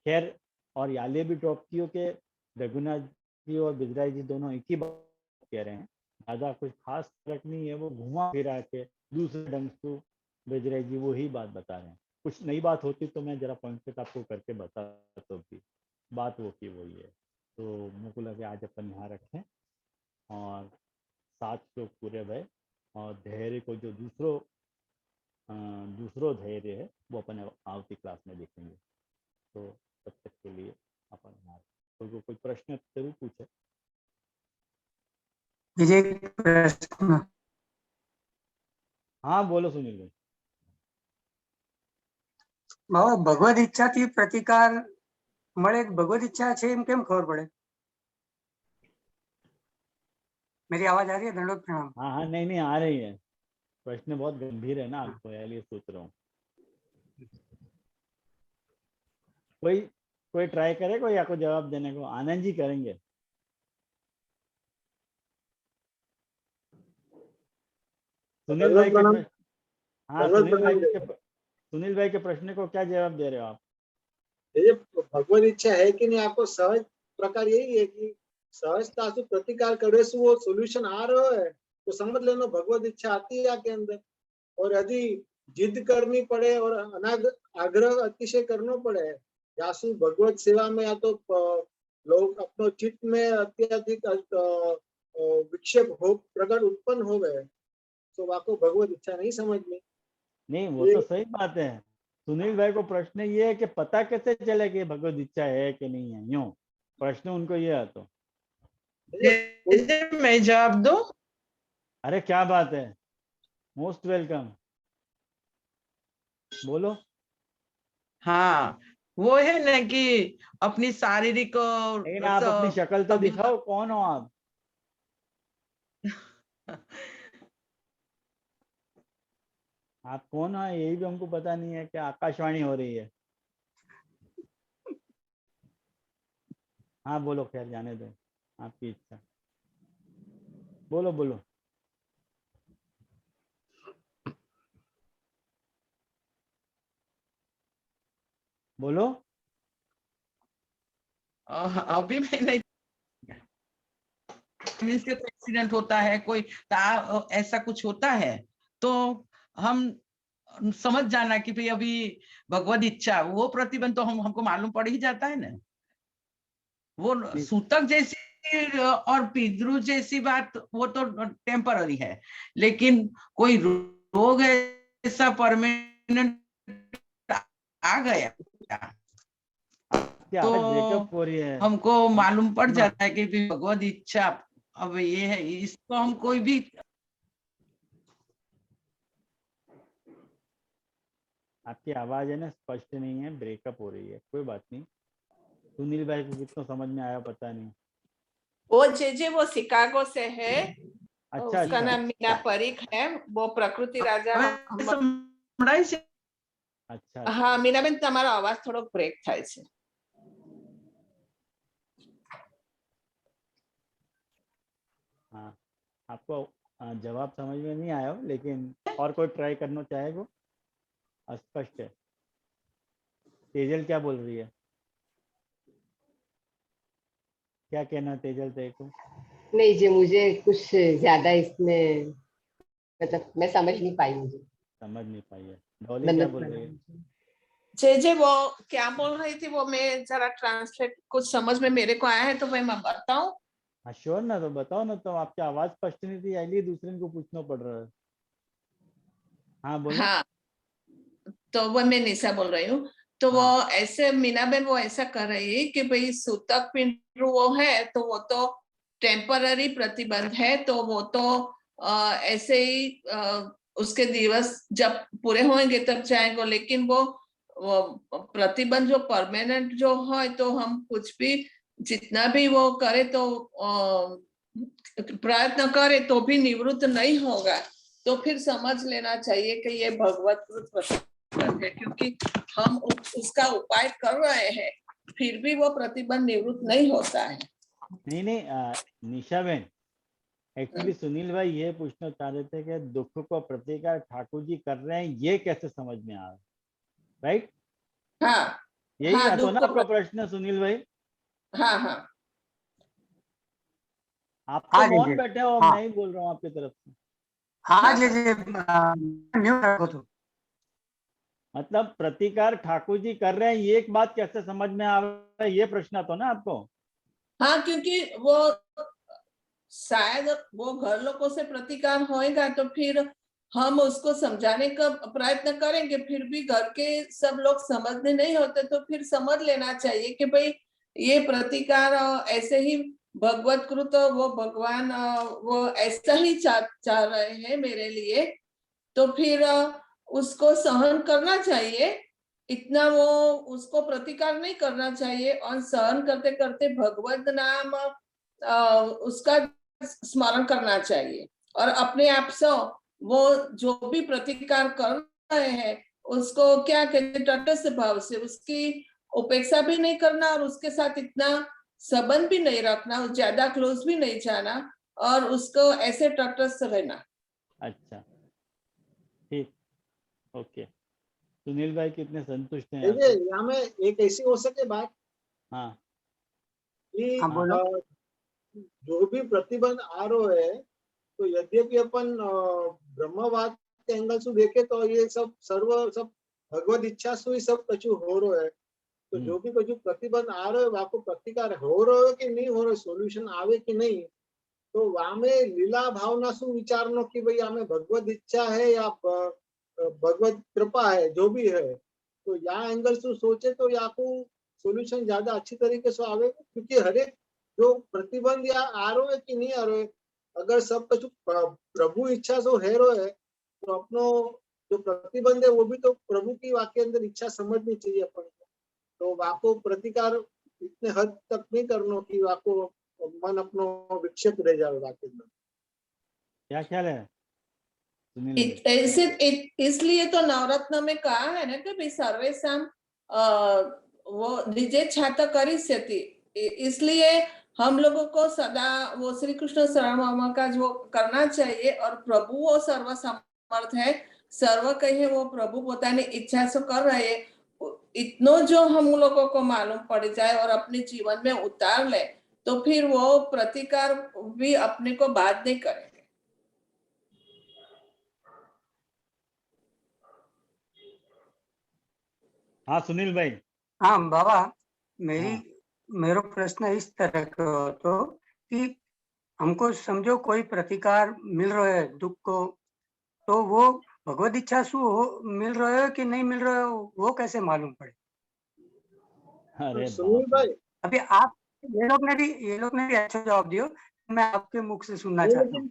खैर, और याले भी ड्रॉप कियो के रघुनाथ जी और ब्रजराज जी दोनों एक ही बात कह रहे हैं, ज़्यादा कुछ खास फर्क नहीं है। वो घुमा फिरा के दूसरे ढंग से ब्रजराज जी वो ही बात बता रहे हैं। कुछ नई बात होती तो मैं जरा पॉइंट आपको करके बता, तो भी बात वो की वही है। तो मुझको लगे आज अपन यहाँ रखें और 7 श्लोक पूरे भय, और धैर्य को जो दूसरो धैर्य है वो अपन आवती क्लास में देखेंगे। तो तब तक के लिए अपन यहाँ कोई प्रश्न जरूर पूछे। विजय प्रश्न। हाँ बोलो सुनील भाई। ભગવદ ઈચ્છાથી પ્રતિકાર મળે, ભગવદ ઈચ્છા છે એમ કેમ ખબર પડે? मेरी आवाज आ रही है? दंडोत प्रणाम। हाँ हाँ, नहीं आ रही है। प्रश्न बहुत गंभीर है ना आपको, इसलिए सोच रहा हूँ। कोई ट्राई करेगा या कोई जवाब देने को? आनंद जी करेंगे। सुनील भाई के प्रश्न, हाँ सुनील भाई के प्रश्न को क्या जवाब दे रहे हो आप? ये भगवत इच्छा है कि नहीं, आपको सहज प्रकार यही है कि सहजता से प्रतिकार करे से वो सोल्यूशन आ रहा है, तो समझ लेना भगवत इच्छा आती है आपके अंदर। और यदि जिद करनी पड़े और आग्रह अतिशय करना पड़े या भगवत सेवा में, या तो लोग अपने चित्त में अत्यधिक विक्षेप हो प्रकट उत्पन्न हो गए, तो आपको भगवत इच्छा नहीं समझ में। नहीं वो तो सही बात है। सुनील भाई को प्रश्न ये है कि पता कैसे चले कि भगवत इच्छा है कि नहीं है, यूं प्रश्न उनको ये है। तो मैं जवाब दूं? अरे क्या बात है, मोस्ट वेलकम, बोलो। हाँ, वो है ना कि अपनी शारीरिक लेकिन आप अपनी शक्ल तो दिखाओ, कौन हो आप? आप कौन हो यही भी हमको पता नहीं है, क्या आकाशवाणी हो रही है? हाँ बोलो, खैर जाने दो, आपकी इच्छा, बोलो बोलो। बोलो। अभी मैं नहीं, एक्सीडेंट होता है, कोई ऐसा कुछ होता है तो हम समझ जाना कि भाई अभी भगवत इच्छा, वो प्रतिबंध तो हमको मालूम पड़ ही जाता है ना। वो सूतक जैसी और पितृ जैसी बात वो तो टेम्पररी है, लेकिन कोई रोग ऐसा परमानेंट आ गया क्या ब्रेकअप हो रही है? हमको मालूम पड़ जाता है कि भगवत इच्छा अब ये है, इसको हम कोई भी आपकी आवाज है ना स्पष्ट नहीं है, ब्रेकअप हो रही है, कोई बात नहीं। सुनील भाई को कितना समझ में आया पता नहीं। वो जे वो शिकागो से है। अच्छा उसका अच्छा नाम मीना परीख है। वो प्रकृति राजा अच्छा। हाँ मीनाबेन, તમારો અવાજ થોડો બ્રેક થાય છે। हाँ, आपको जवाब समझ में नहीं आया हो, लेकिन और कोई ट्राई करना चाहेगा? अस्पष्ट है। तेजल क्या बोल रही है? क्या कहना तेजल तेरे को? नहीं जी, मुझे कुछ ज्यादा इसमें मतलब मैं समझ नहीं पाई, मुझे समझ नहीं पाई है। डॉली क्या बोल रही है? जे वो क्या बोल रही थी वो मैं जरा ट्रांसलेट, कुछ समझ में मेरे को आया है तो मैं बताऊं। हाँ श्योर ना, तो बताओ ना। तो आपकी आवाज स्पष्ट नहीं थी, इसलिए दूसरे को पूछना पड़ रहा है। हाँ बोलो। हाँ तो वो मैं निशा बोल रही हूँ। तो वो ऐसे मीनाबेन वो ऐसा कर रही है कि भाई सूतक पिंड वो है तो वो तो टेम्पररी प्रतिबंध है, तो वो तो ऐसे ही उसके दिवस जब पूरे होंगे तब जाएंगे, लेकिन वो प्रतिबंध जो परमानेंट जो है तो हम कुछ भी जितना भी वो करे तो प्रयत्न करे तो भी निवृत्त नहीं होगा। तो फिर समझ लेना चाहिए कि ये भगवत प्रतिबंध है, क्योंकि हम उसका उपाय कर रहे हैं फिर भी वो प्रतिबंध निवृत्त नहीं होता है। नहीं नहीं निशा बहन, एक्चुअली सुनील भाई ये पूछना चाह रहे थे कि दुख को प्रतिकार ठाकुर जी कर रहे हैं, ये कैसे समझ में आ रहा है, राइट? हाँ यही हाँ, तो ना आपका प्रश्न सुनील भाई? हाँ हाँ आप तो मौन बैठे हो, मैं ही बोल रहा हूँ आपकी तरफ से। हाँ जी जी, म्यूट रखो तो। मतलब प्रतिकार ठाकुर जी कर रहे हैं, ये एक बात कैसे समझ में आ रहा है, ये प्रश्न तो ना आपको? हाँ, क्योंकि वो शायद वो घर लोगों से प्रतिकार होएगा तो फिर हम उसको समझाने का प्रयत्न करेंगे, फिर भी घर के सब लोग समझने नहीं होते तो फिर समझ लेना चाहिए कि भाई ये प्रतिकार ऐसे ही भगवत कृत वो भगवान वो ऐसा ही चाह रहे हैं मेरे लिए, तो फिर उसको सहन करना चाहिए। इतना वो उसको प्रतिकार नहीं करना चाहिए और सहन करते करते भगवत नाम उसका स्मरण करना चाहिए और अपने आप से वो जो भी प्रतिकार कर रहे हैं उसको क्या कहते तटस्थ भाव से उसकी उपेक्षा भी नहीं करना और उसके साथ इतना संबंध भी नहीं रखना, ज्यादा क्लोज भी नहीं जाना और उसको ऐसे तटस्थ रहना। अच्छा ठीक, ओके। सुनील भाई कितने संतुष्ट हैं देखिए यहाँ में एक ऐसी हो सके बात हाँ कि बोलो। जो भी प्रतिबंध आ रहे है तो यद्यपि अपन ब्रह्मवाद के एंगल से देखे तो ये सब सब भगवत इच्छा से ही सब कछु हो रहा है। तो जो भी कछु प्रतिबंध आ रहे वहां को प्रतिकार हो रहे कि नहीं हो रहे, सोल्यूशन आवे कि नहीं, तो वहां में लीला भावना शू विचारनो कि भाई हमें भगवत इच्छा है या भगवत कृपा है जो भी है, तो या एंगल से सोचे तो या को सोल्यूशन ज्यादा अच्छी तरीके से आवे, क्योंकि हर एक जो प्रतिबंध या आ रहा है कि नहीं आ रहा है, अगर सब कुछ प्रभु इच्छा से है रो है, तो अपनो जो प्रतिबंध है वो भी तो प्रभु की वाक्य अंदर इच्छा समझनी चाहिए अपन को। तो वाको प्रतिकार इतने हद तक नहीं करना कि वाको मन अपनो विक्षेप रह जाए वाक्य में। क्या ख्याल है सुनील भाई? ऐसे इसलिए तो नवरत्न में कहा है ना कि भाई सर्वेशम वो निजे छाता करिष्यति, इसलिए हम लोगों को सदा वो श्री कृष्ण शरणम का जो करना चाहिए, और प्रभु वो सर्व समर्थ है, सर्व कहे वो प्रभु પોતાની इच्छा से कर रहे हैं, इतनो जो हम लोगों को मालूम पड़ जाए और अपने जीवन में उतार ले, तो फिर वो प्रतिकार भी अपने को बात नहीं करेंगे। हाँ सुनील भाई। हाँ बाबा, मेरी हाँ मेरा प्रश्न इस तरह का तो कि हमको समझो कोई प्रतिकार मिल रहा है दुख को, तो वो भगवत इच्छा से मिल रहा है कि नहीं मिल रहा है, वो कैसे मालूम पड़े? अरे सुनील बाप रे, भाई, अभी आप ये लोग ने भी अच्छा जवाब दियो, मैं आपके मुख से सुनना चाहता हूँ।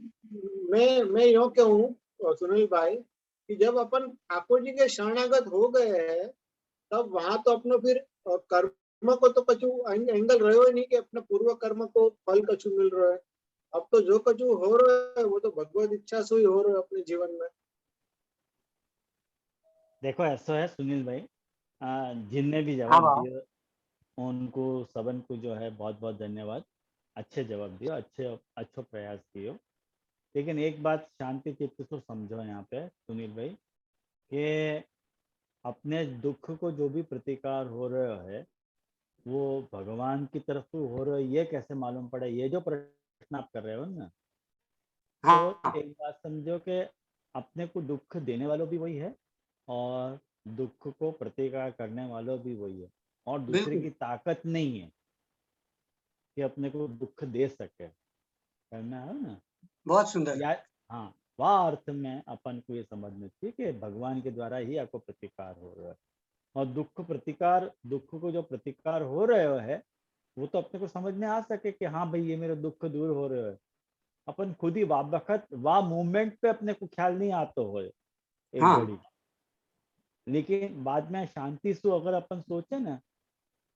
मैं यूं कहूँ सुनील भाई कि जब अपन ठाकुर जी के शरणागत हो गए हैं, तब वहां तो अपनो फिर कर्म को तो कछु एंगल रहो ही नहीं कि अपने पूर्व कर्म को फल कछु मिल रहा है। अब तो जो कछु हो रहा है वो तो भगवत इच्छा से ही हो रहा है अपने जीवन में। देखो ऐसा है सुनील भाई, जिनने भी हाँ जवाब बाबा। दिए उनको सबन को जो है बहुत बहुत धन्यवाद। अच्छे जवाब दियो, अच्छो प्रयास कियो। लेकिन एक बात शांति चित्त से समझो यहाँ पे सुनील भाई, कि अपने दुख को जो भी प्रतिकार हो रहा है वो भगवान की तरफ से हो रहा है, ये कैसे मालूम पड़े? ये जो प्रश्न आप कर रहे हो ना, तो हाँ एक बात समझो कि अपने को दुख देने वालों भी वही है और दुख को प्रतिकार करने वालों भी वही है, और दूसरे बिल्कुल, की ताकत नहीं है कि अपने को दुख दे सके, करना है ना। बहुत सुंदर। या हाँ, वह अर्थ में अपन को ये समझना चाहिए कि भगवान के द्वारा ही आपको प्रतिकार हो रहा है, और दुख को जो प्रतिकार हो रहे है वो तो अपने को समझ में आ सके कि हाँ भाई ये मेरा दुख दूर हो रहा है। अपन खुद ही वक्त मूवमेंट पे अपने को ख्याल नहीं आता हो एक हाँ घड़ी, लेकिन बाद में शांति से अगर अपन सोचे ना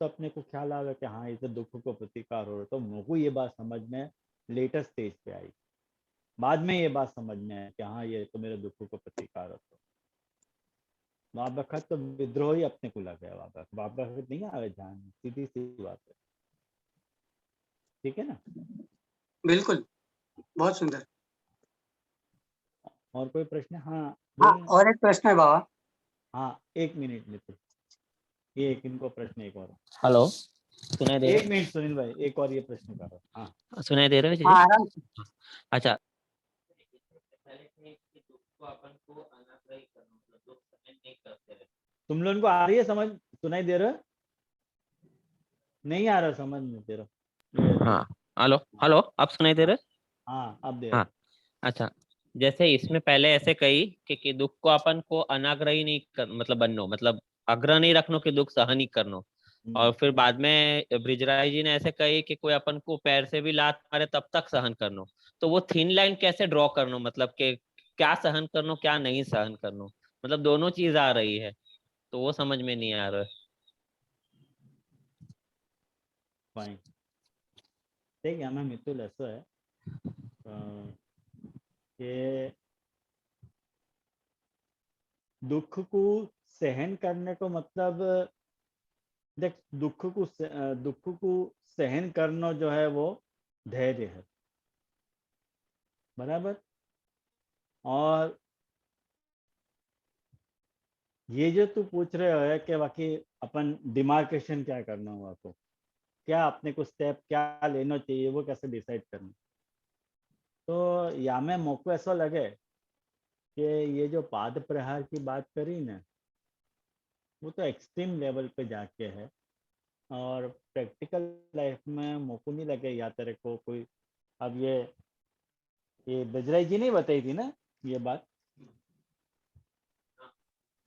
तो अपने को ख्याल आवे कि हाँ इसे दुख को प्रतिकार हो रहा है। तो मुझे ये बात समझ में लेटेस्ट स्टेज पे आई, बाद में ये बात समझ में आया कि हाँ ये तो मेरे दुख को प्रतिकार होता। वक्त तो विद्रोह ही अपने को लग गया, वक्त नहीं आवे ध्यान, सीधी सी बात है। ठीक है ना? बिल्कुल, बहुत सुंदर। और कोई प्रश्न? हाँ हाँ, बोलिए। और एक प्रश्न है बाबा। हाँ एक मिनट लेते, ये एक इनको प्रश्न एक और। हेलो, सुनाई दे एक रहा मिनट सुनील भाई, एक और ये प्रश्न करो। हाँ है? सुनाई दे रहा है जी? हाँ आराम से। अच्छा, तुम लोगों को आ रही है समझ? सुनाई दे रहा है? नहीं आ रहा समझ में तेरा? हाँ, हेलो हेलो, आप सुनाई दे रहे हैं? हाँ अब दे रहा। हाँ, अच्छा, जैसे इसमें पहले ऐसे कही कि दुख को अपन को अनाग्रही नहीं कर, मतलब बननो, मतलब आग्रह नहीं रखनो कि दुख सहन ही करनो। और फिर बाद में ब्रिजराज जी ने ऐसे कही कि कोई अपन को पैर से भी लात मारे तब तक सहन करनो। तो वो थिन लाइन कैसे ड्रॉ करनो, मतलब कि क्या सहन करनो क्या नहीं सहन करनो, मतलब दोनों चीज आ रही है, तो वो समझ में नहीं आ रहा है। फाइन, ठीक है। हमें मितुल ऐसा है कि दुख को सहन करने को मतलब, देख दुख को सहन करना जो है वो धैर्य है, बराबर। और ये जो तू पूछ रहे हो है कि बाकी अपन डिमार्केशन क्या करना हुआ, तो क्या अपने को स्टेप क्या लेना चाहिए, वो कैसे डिसाइड करना। तो या में मौको ऐसा लगे कि ये जो पाद प्रहार की बात करी ना, वो तो एक्सट्रीम लेवल पे जाके है, और प्रैक्टिकल लाइफ में मौको नहीं लगे या तेरे को कोई। अब ये बजराई जी ने बताई थी ना ये बात,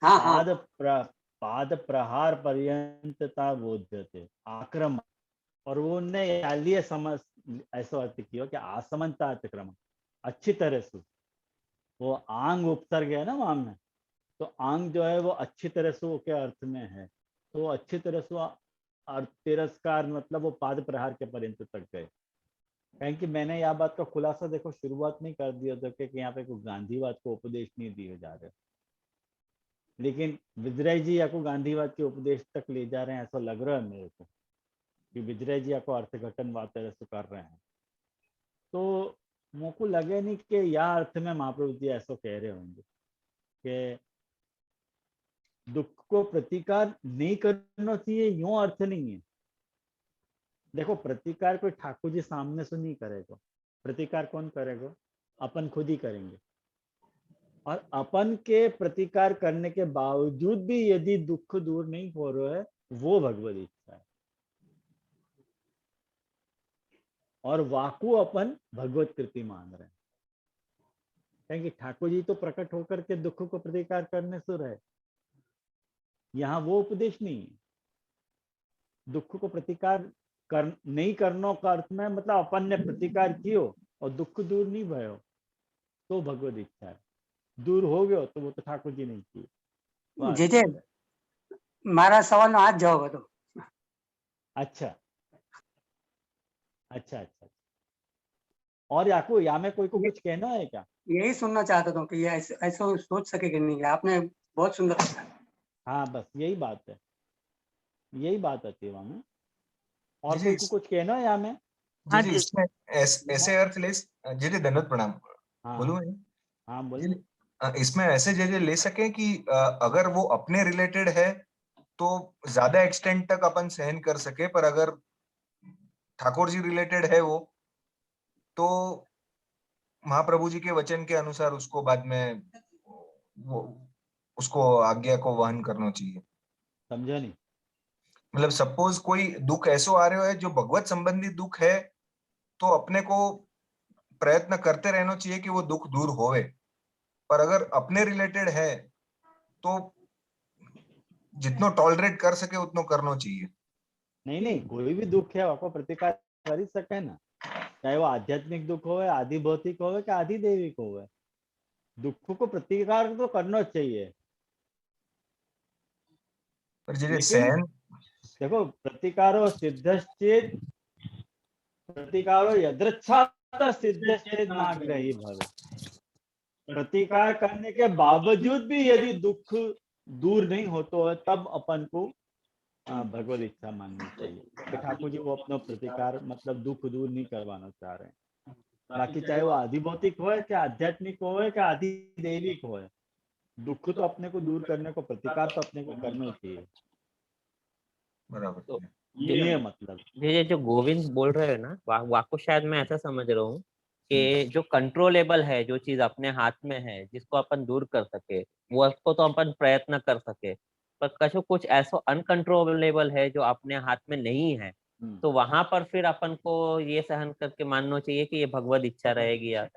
हाँ हाँ पाद प्रहार पर्यंतता बोध्यते आक्रमण, और वो उनने यालीय समझ ऐसा अर्थ किया कि आसमनता अतिक्रमण अच्छी तरह से, वो आंग उपसर्ग है ना वहां में, तो आंग जो है वो अच्छी तरह से वो के अर्थ में है, तो अच्छी तरह से और तिरस्कार मतलब वो पाद प्रहार के पर्यंत तक गए। कहें कि मैंने यह बात का खुलासा देखो शुरुआत नहीं कर दिया था कि यहाँ पे कोई गांधीवाद को उपदेश नहीं दिए जा रहे, लेकिन विजय जी या को गांधीवाद के उपदेश तक ले जा रहे हैं ऐसा लग रहा है मेरे को, कि विजय जी या को अर्थघटनवाद तरह से कर रहे हैं। तो मुझे को लगे नहीं कि यह अर्थ में महाप्रभु जी ऐसा कह रहे होंगे कि दुख को प्रतिकार नहीं करना चाहिए, यूं अर्थ नहीं है। देखो प्रतिकार कोई ठाकुर जी सामने से नहीं करेगा, प्रतिकार कौन करेगा? अपन खुद ही करेंगे, और अपन के प्रतिकार करने के बावजूद भी यदि दुख दूर नहीं हो रहा है, वो भगवत इच्छा है, और वाकु अपन भगवत कृति मान रहे हैं। क्योंकि ठाकुर जी तो प्रकट होकर के दुख को प्रतिकार करने से रहे, यहाँ वो उपदेश नहीं है। दुख को प्रतिकार नहीं करने का अर्थ में मतलब अपन ने प्रतिकार कियो और दुख दूर नहीं भयो तो भगवत इच्छा है, दूर हो गयो तो वो तो ठाकुर जी नहीं किए। जी जी मारा सवाल आज जवाब दो। अच्छा अच्छा अच्छा, और याकू या में कोई को कुछ कहना है क्या? यही सुनना चाहता था कि ये ऐसे ऐसा सोच सके कि नहीं, आपने बहुत सुंदर बताया। हाँ बस यही बात है, यही बात आती है वहां में। और जी कोई जी को कुछ कहना है या में? जी जी इसमें ऐसे अर्थ ले जी जी धन्यवाद प्रणाम हाँ बोलूं हाँ मैं? हाँ जी बोलिए। इसमें ऐसे जैसे ले सके कि अगर वो अपने रिलेटेड है तो ज्यादा एक्सटेंट तक अपन सहन कर सके, पर अगर ठाकुर जी रिलेटेड है तो महाप्रभु जी के वचन के अनुसार उसको बाद में वो उसको आज्ञा को वहन करना चाहिए। समझा नहीं? मतलब सपोज कोई दुख ऐसो आ रहा है जो भगवत संबंधी दुख है, तो अपने को प्रयत्न करते रहना चाहिए कि वो दुख दूर होवे, पर अगर अपने रिलेटेड है तो जितना टॉलरेट कर सके उतना करना चाहिए। नहीं नहीं, कोई भी दुख है आपको प्रतिकार कर ही सके ना, चाहे वो आध्यात्मिक दुख हो, आदि भौतिक हो कि आदि दैविक हो, दुख को प्रतिकार तो करना चाहिए। पर जी लेकिन सहन देखो प्रतिकारो सिद्धश्चेत, प्रतिकारो यदृच्छात सिद्धश्चेत नाग्रही भवे, प्रतिकार करने के बावजूद भी यदि दुख दूर नहीं होता है तब अपन को भगवत इच्छा माननी चाहिए कि ठाकुर जी वो अपना प्रतिकार मतलब दुख दूर नहीं करवाना चाह रहे हैं। बाकी चाहे वो आदि भौतिक हो कि आध्यात्मिक हो कि आदि दैविक हो, दुख तो अपने को दूर करने को प्रतिकार तो अपने को करना ही चाहिए। बराबर तो ये है मतलब। ये जो गोविंद बोल रहे हो ना, वाको शायद मैं ऐसा समझ रहा हूँ कि जो कंट्रोलेबल है, जो चीज अपने हाथ में है, जिसको अपन दूर कर सके, वो उसको तो अपन प्रयत्न कर सके, पर कछु कुछ ऐसा अनकंट्रोलेबल है जो अपने हाथ में नहीं है, तो वहां पर फिर अपन को ये सहन करके मानना चाहिए कि ये भगवत इच्छा रहेगी, या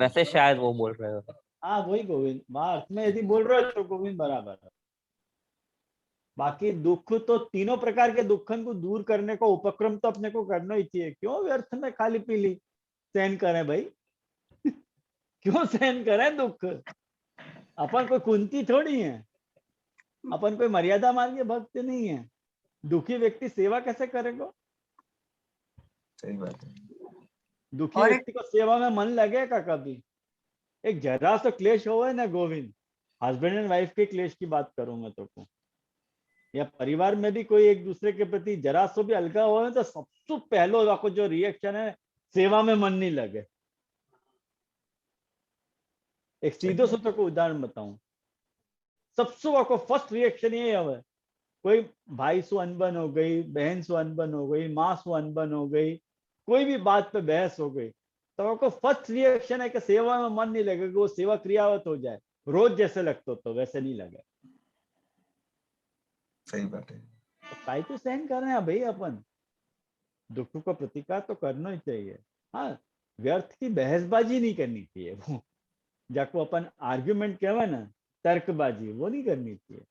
वैसे शायद वो बोल रहे हो। हाँ वही गोविंद वहां अर्थ में यदि बोल रहे हो तो गोविंद बराबर है। बाकी दुख तो तीनों प्रकार के दुखन को दूर करने का उपक्रम तो अपने को करना ही चाहिए। क्यों व्यर्थ में खाली पीली सहन करें भाई क्यों सहन करें दुख? अपन कोई कुंती थोड़ी है, अपन कोई मर्यादा मान के भक्त नहीं है। दुखी व्यक्ति सेवा कैसे करेगा? सही बात है। दुखी और व्यक्ति को सेवा में मन लगेगा कभी? एक जरा सा क्लेश हो ना गोविंद, हस्बैंड एंड वाइफ के क्लेश की बात करूंगा तो को, या परिवार में भी कोई एक दूसरे के प्रति जरा सो भी अलगा हो तो सबसे पहले आपको जो रिएक्शन है सेवा में मन नहीं लगे। एक सीधो सूत्र को उदाहरण बताऊं, सबसे आपको फर्स्ट रिएक्शन ये है, कोई भाई से अनबन हो गई, बहन से अनबन हो गई, माँ से अनबन हो गई, कोई भी बात पे बहस हो गई, तो आपको फर्स्ट रिएक्शन है कि सेवा में मन नहीं लगेगा, वो सेवा क्रियावत हो जाए, रोज जैसे लगता तो वैसे नहीं लगे। सही बात है। तो काहे तो सहन कर रहे हैं भाई अपन, दुख का प्रतिकार तो करना ही चाहिए। हाँ व्यर्थ की बहसबाजी नहीं करनी चाहिए। वो जाको अपन आर्ग्यूमेंट कहवा ना तर्कबाजी वो नहीं करनी चाहिए।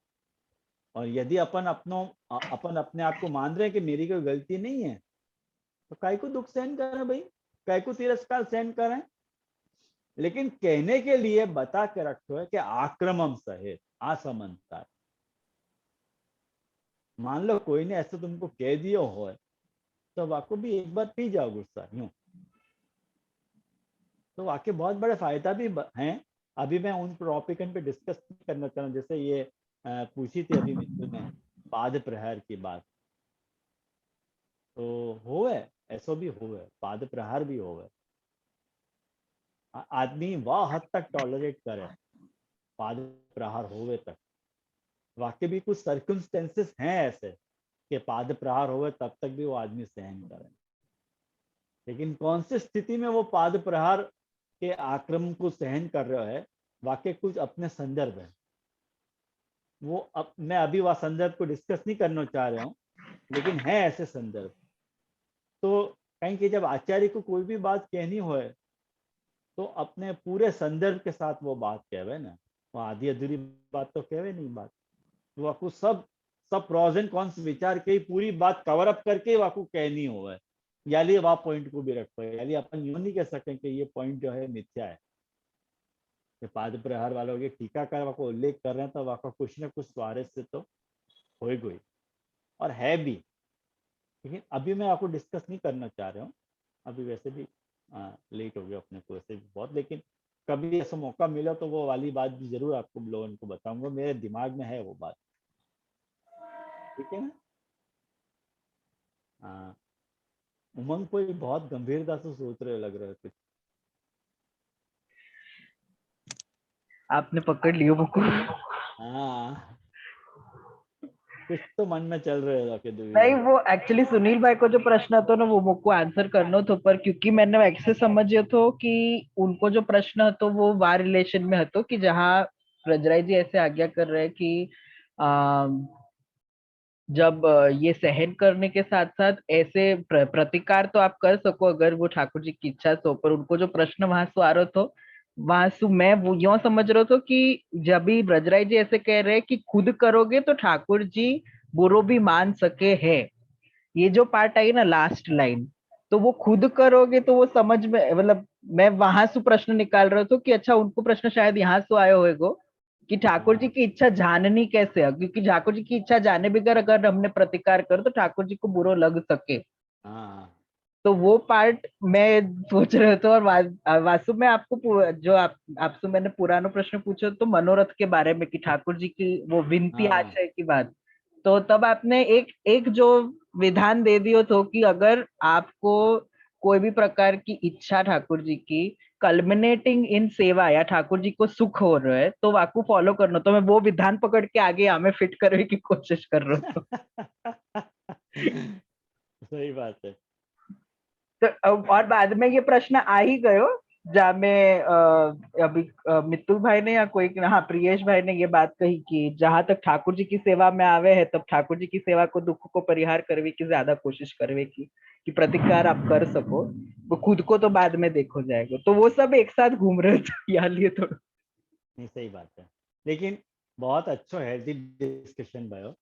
और यदि अपन अपने आप को मान रहे हैं कि मेरी कोई गलती नहीं है, तो काय को दुख सहन करें भाई, काय को तिरस्कार सहन करें। लेकिन कहने के लिए बता के रखो है कि आक्रमण सहित असमनता। मान लो कोई ने ऐसे तुमको कह दिया हो, तो वाको भी एक बार पी जाओ गुस्सा यूं, तो वाकई बहुत बड़े फायदा भी हैं। अभी मैं उन टॉपिक पे डिस्कस करना चाह रहा हूँ, जैसे ये पूछी थी अभी मित्रों ने पाद प्रहार की बात, तो होवे ऐसो भी होवे, पाद प्रहार भी होवे। आदमी वह हद तक टॉलरेट करे पाद प्रहार होवे तक। वाकई भी कुछ सर्कमस्टेंसेस हैं ऐसे कि पाद प्रहार होवे तब तक भी वो आदमी सहन करे। लेकिन कौन सी स्थिति में वो पाद प्रहार के आक्रमण को सहन कर रहा है, वाकई कुछ अपने संदर्भ है। वो मैं अभी वह संदर्भ को डिस्कस नहीं करना चाह रहा हूँ, लेकिन है ऐसे संदर्भ। तो कहीं कि जब आचार्य को कोई भी बात कहनी हो तो अपने पूरे संदर्भ के साथ वो बात कहवे ना, वो आधी अधूरी बात तो कहवे नहीं। बात वो आपको सब प्रोज एंड कॉन्स विचार के ही पूरी बात कवर अप करके वाकू कहनी हो है। यानी वह पॉइंट को भी रखो है, यानी अपन यूं नहीं कह सकते कि ये पॉइंट जो है मिथ्या है। पाद प्रहार वालों के टीकाकार को उल्लेख कर रहे हैं, तो वाका कुछ न कुछ स्वारस्य तो हो गई और है भी। लेकिन अभी मैं आपको डिस्कस नहीं करना चाह रहा हूँ, अभी वैसे भी लेट हो गया अपने को वैसे भी बहुत। लेकिन कभी ऐसा मौका मिला तो वो वाली बात भी जरूर आपको लोगों को बताऊंगा, मेरे दिमाग में है वो बात। ठीक है ना? उमंग कोई बहुत गंभीरता से सोच रहे लग रहा है कुछ। आपने पकड़ लियो मुझको। हाँ, कुछ तो मन में चल रहे थे। नहीं, वो एक्चुअली सुनील भाई को जो प्रश्न था ना वो मुझको आंसर करना था, पर क्योंकि मैंने ऐसे समझियो तो कि उनको जो प्रश्न तो वो वार रिलेशन में हतो कि जहाँ ब्रजराज जी ऐसे आज्ञा कर रहे हैं कि जब ये सहन करने के साथ साथ ऐसे प्रतिकार तो आप कर सको अगर वो ठाकुर जी की इच्छा तो, पर उनको जो प्रश्न वहां से आ रहा था वहां से मैं वो यूं समझ रहा था कि जब भी ब्रजराज जी ऐसे कह रहे हैं कि खुद करोगे तो ठाकुर जी बुरो भी मान सके है, ये जो पार्ट आई ना लास्ट लाइन, तो वो खुद करोगे तो वो समझ में, मतलब मैं वहां से प्रश्न निकाल रहा था कि अच्छा उनको प्रश्न शायद यहाँ से आया होगा कि ठाकुर जी की इच्छा जाननी कैसे है, क्योंकि ठाकुर जी की इच्छा जाने बगैर अगर हमने प्रतिकार कर तो ठाकुर जी को बुरो लग सके। तो वो पार्ट मैं सोच रहा था। और वासु में आपको जो आपसे मैंने पुराना प्रश्न पूछा तो मनोरथ के बारे में कि ठाकुर जी की वो विनती आशय की बात, तो तब आपने एक जो विधान दे दियो तो कि अगर आपको कोई भी प्रकार की इच्छा ठाकुर जी की कल्मिनेटिंग इन सेवा या ठाकुर जी को सुख हो रहा है तो आपको फॉलो करना, तो मैं वो विधान पकड़ के आगे हमें फिट करने की कोशिश कर रहा हूँ। सही बात है। तो और बाद में ये प्रश्न आ ही गयो जहाँ में अभी मित्तू भाई ने या कोई, हाँ प्रियेश भाई ने ये बात कही कि जहां तक ठाकुर जी की सेवा में आवे है तब ठाकुर जी की सेवा को दुख को परिहार करने की ज्यादा कोशिश करवे की कि प्रतिकार आप कर सको, वो खुद को तो बाद में देखो जाएगा। तो वो सब एक साथ घूम रहे थे यहाँ लिए थोड़ा। नहीं सही बात है, लेकिन बहुत अच्छा हेल्दी डिस्कशन भयो।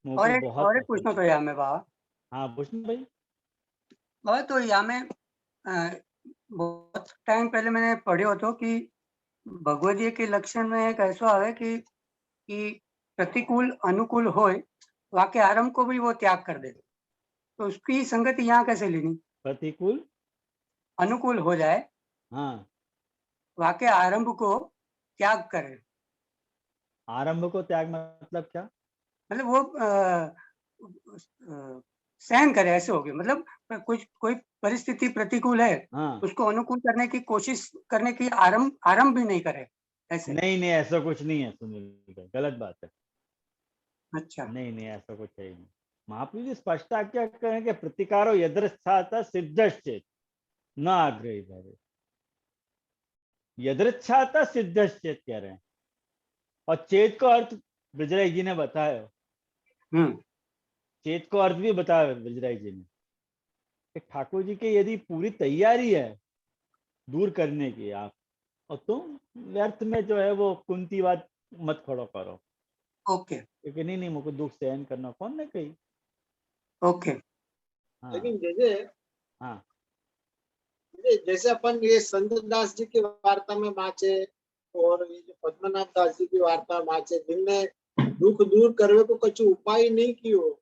और एक पूछना तो यहाँ में बाबा। हाँ पूछना भाई। और तो यहाँ में बहुत टाइम पहले मैंने पढ़े हो तो कि भगवत जी के लक्षण में एक ऐसा है कि प्रतिकूल अनुकूल हो वाक्य आरंभ को भी वो त्याग कर दे, तो उसकी संगति यहाँ कैसे लेनी? प्रतिकूल अनुकूल हो जाए, हाँ, वाक्य आरंभ को त्याग करे। आरंभ को त्याग मतलब क्या? मतलब वो सहन करे, ऐसे हो गए। मतलब कोई परिस्थिति प्रतिकूल है, हाँ, उसको अनुकूल करने की कोशिश करने की आरंभ भी नहीं करे ऐसे। नहीं ऐसा कुछ नहीं है सुनील, गलत बात है। अच्छा, नहीं ऐसा कुछ है ही नहीं। महाप्रभु जी स्पष्ट आज्ञा करें कि प्रतिकारो यदृच्छाता सिद्धश्चेत न आग्रही भवे। यदृच्छाता सिद्धश्चेत कह रहे हैं, और चेत को अर्थ ब्रजराज जी ने बताया। चेत को अर्थ भी बताया ब्रजराज जी ने। ठाकुर जी की यदि पूरी तैयारी है दूर करने की आप, और तुम व्यर्थ में जो है वो कुंतीवाद मत खड़ो करो, ओके क्योंकि नहीं मुझको दुख सहन करना कौन ने कही। ओके हाँ लेकिन जैसे हाँ जैसे अपन ये संत दास जी की वार्ता में वांचे और ये जो पद्मनाभ दास जी की वार्ता में वांचे, जिनने दुख दूर करवे को कुछ उपाय नहीं कियो,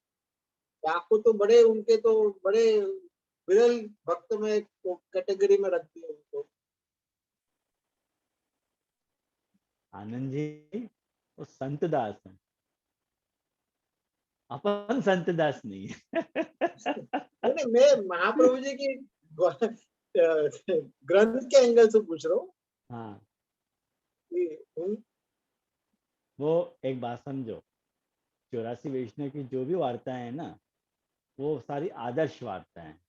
आपको तो बड़े उनके तो बड़े विरल भक्त में कैटेगरी में रखती है उनको। आनंद जी वो संत दास है, अपन संत दास नहीं है। नहीं, मैं महाप्रभु जी की ग्रंथ के एंगल से पूछ रहा हूँ हाँ कि वो एक बात समझो, 84 वैष्णव की जो भी वार्ताएं हैं ना, वो सारी आदर्श वार्ताएं हैं।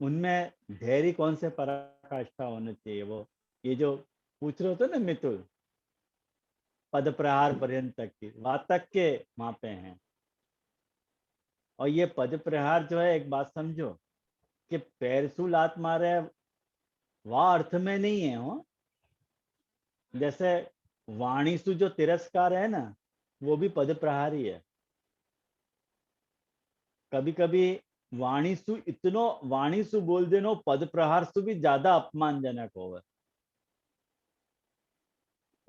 उनमें धैर्य कौन से पराकाष्ठा होना चाहिए, वो ये जो पूछ रहे होते ना मितुल, पद प्रहार पर्यंत तक की वातक के मापे हैं। और ये पद प्रहार जो है, एक बात समझो कि पैरसू लात मारे वाह अर्थ में नहीं है हो। जैसे वाणीसु जो तिरस्कार है ना, वो भी पद प्रहार ही है। कभी कभी वाणीसु बोल देनो पद प्रहार से भी ज्यादा अपमानजनक होगा।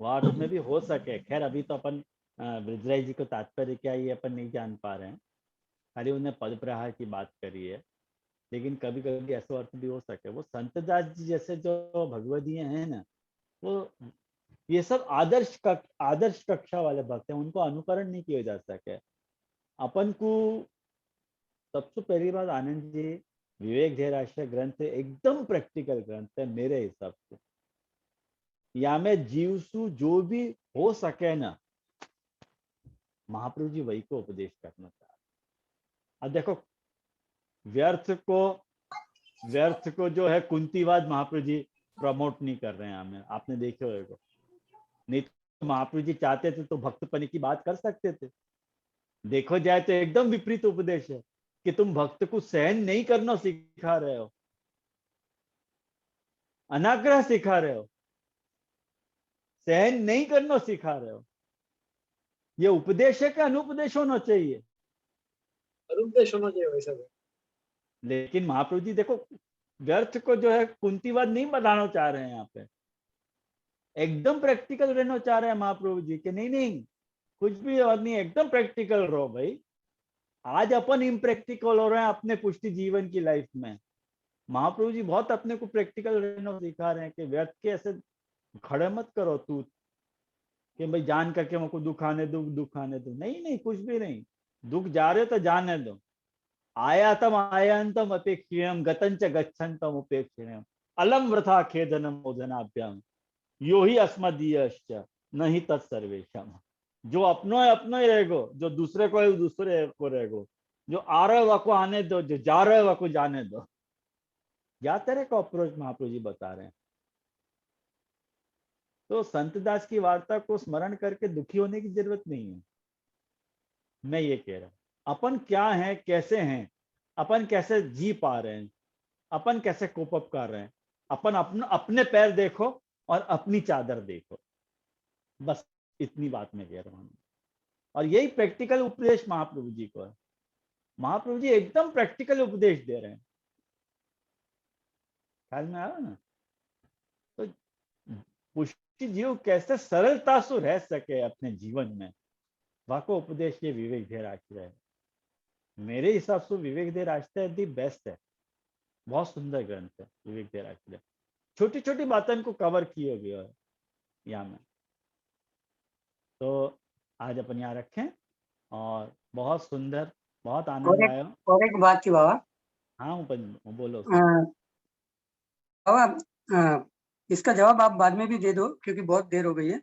वार्थ में भी हो सके, खैर अभी तो अपन ब्रिजराज जी को तात्पर्य क्या ये अपन नहीं जान पा रहे हैं, खाली उन्हें पद प्रहार की बात करी है। लेकिन कभी कभी ऐसा अर्थ भी हो सके। वो संतदास जी जैसे जो भगवदीय हैं ना, वो ये सब आदर्श कक्षा वाले भक्त हैं, उनको अनुकरण नहीं किया जा सके। अपन को सबसे पहली बात आनंद जी, विवेक धैर्य आश्रय ग्रंथ एकदम प्रैक्टिकल ग्रंथ है मेरे हिसाब से। या में जीवसु जो भी हो सके ना, महाप्रभु जी वही को उपदेश करना चाह रहे। अब देखो व्यर्थ को जो है कुंतीवाद महाप्रभु जी प्रमोट नहीं कर रहे हैं हमें, आपने देखे होगा। नहीं तो महाप्रभु जी चाहते थे तो भक्तपने की बात कर सकते थे। देखो जाए तो एकदम विपरीत उपदेश है कि तुम भक्त को सहन नहीं करना सिखा रहे हो, अनाग्रह सिखा रहे हो, सहन नहीं करना सिखा रहे हो। ये उपदेश है कि अनुपदेश होना चाहिए? अनुपदेश होना चाहिए वैसा भी। लेकिन महाप्रभु जी देखो व्यर्थ को जो है कुंतीवाद नहीं बनाना चाह रहे हैं, यहाँ पे एकदम प्रैक्टिकल रहना चाह रहे हैं महाप्रभु जी के। नहीं कुछ भी और नहीं, एकदम प्रैक्टिकल रहो भाई। आज अपन इम्प्रैक्टिकल हो रहे हैं अपने पुष्टि जीवन की लाइफ में। महाप्रभु जी बहुत अपने को प्रैक्टिकल रहना सिखा रहे हैं कि व्यर्थ के ऐसे खड़े मत करो तू कि भाई जान करके मुझको दुख आने दो। नहीं कुछ भी नहीं, दुख जा रहे तो जाने दो। आयातम आयांतम अपेक्षिणम गतंच गच्छन्तम उपेक्षिणम अलम वृथा खेदनम मोदनाभ्याम यो ही अस्मदीयश्च नहीं तत्सर्वेशम। जो अपनो ही रहेगो, जो दूसरे को है दूसरे को रहेगो। जो आ रहे वह को आने दो, जो जा रहे वह को जाने दो। या तरह का अप्रोच महाप्रभु जी बता रहे हैं। तो संतदास की वार्ता को स्मरण करके दुखी होने की जरूरत नहीं है। मैं ये कह रहा हूं अपन क्या है, कैसे हैं, अपन कैसे जी पा रहे हैं, अपन कैसे कोप अप कर रहे हैं। अपन अपने पैर देखो और अपनी चादर देखो, बस इतनी बात मैं कह रहा हूं। और यही प्रैक्टिकल उपदेश महाप्रभु जी को है। महाप्रभु जी एकदम प्रैक्टिकल उपदेश दे रहे हैं, ख्याल में आया ना। तो पुष्टि जीव कैसे सरलता से रह सके अपने जीवन में, वाको उपदेश ये विवेक धैर्य आश्रय है। मेरे हिसाब से विवेक धैर्य आश्रय दी बेस्ट है, बहुत सुंदर ग्रंथ है विवेक धैर्य आश्रय। छोटी छोटी बातों को कवर किए गया है यहाँ में। तो आज अपन यहाँ रखें, और बहुत सुंदर, बहुत आनंद आया। और एक बात थी बाबा। हाँ बोलो बाबा, इसका जवाब आप बाद में भी दे दो क्योंकि बहुत देर हो गई है।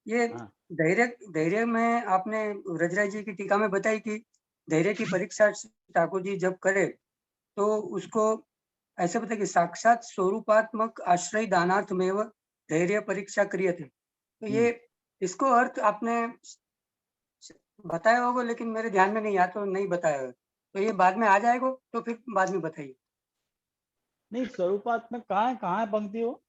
ये हाँ। धैर्य में आपने व्रजराज जी की टीका में बताई कि धैर्य की परीक्षा ठाकुर जी जब करे तो उसको ऐसे बताए कि साक्षात स्वरूपात्मक आश्रय दानार्थमेव धैर्य परीक्षा क्रियते। तो ये इसको अर्थ आपने बताया होगा लेकिन मेरे ध्यान में नहीं आया तो नहीं बताया होगा। तो ये बाद में आ जाएगा तो फिर बाद में बताइए। नहीं स्वरूपात्मक कहाँ है पंक्ति हो?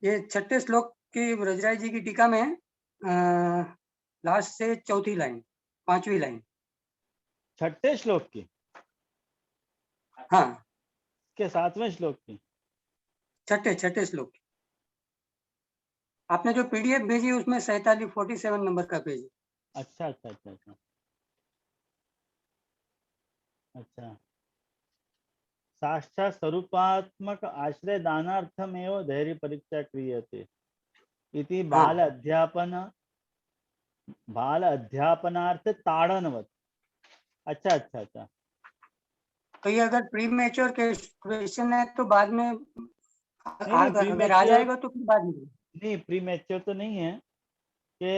ये 6ठे श्लोक की ब्रजराज जी की टीका में लास्ट से 4थी लाइन, 5वीं लाइन। 6ठे श्लोक की हाँ, के 7वें श्लोक की? 6ठे श्लोक की। आपने जो पीडीएफ भेजी उसमें 47 नंबर का पेज है। अच्छा अच्छा अच्छा अच्छा अच्छा। साक्षात स्वरूपात्मक आश्रय दानार्थमेव धैर्य परीक्षा क्रियते इति बाल अध्यापनार्थ ताड़नवत। अच्छा अच्छा अच्छा। तो ये अगर प्री मेच्योर क्वेश्चन है तो बाद में नहीं अगर आ प्रीमेच्योर जाएगा तो फिर बाद में। नहीं, प्रीमेच्योर तो नहीं है कि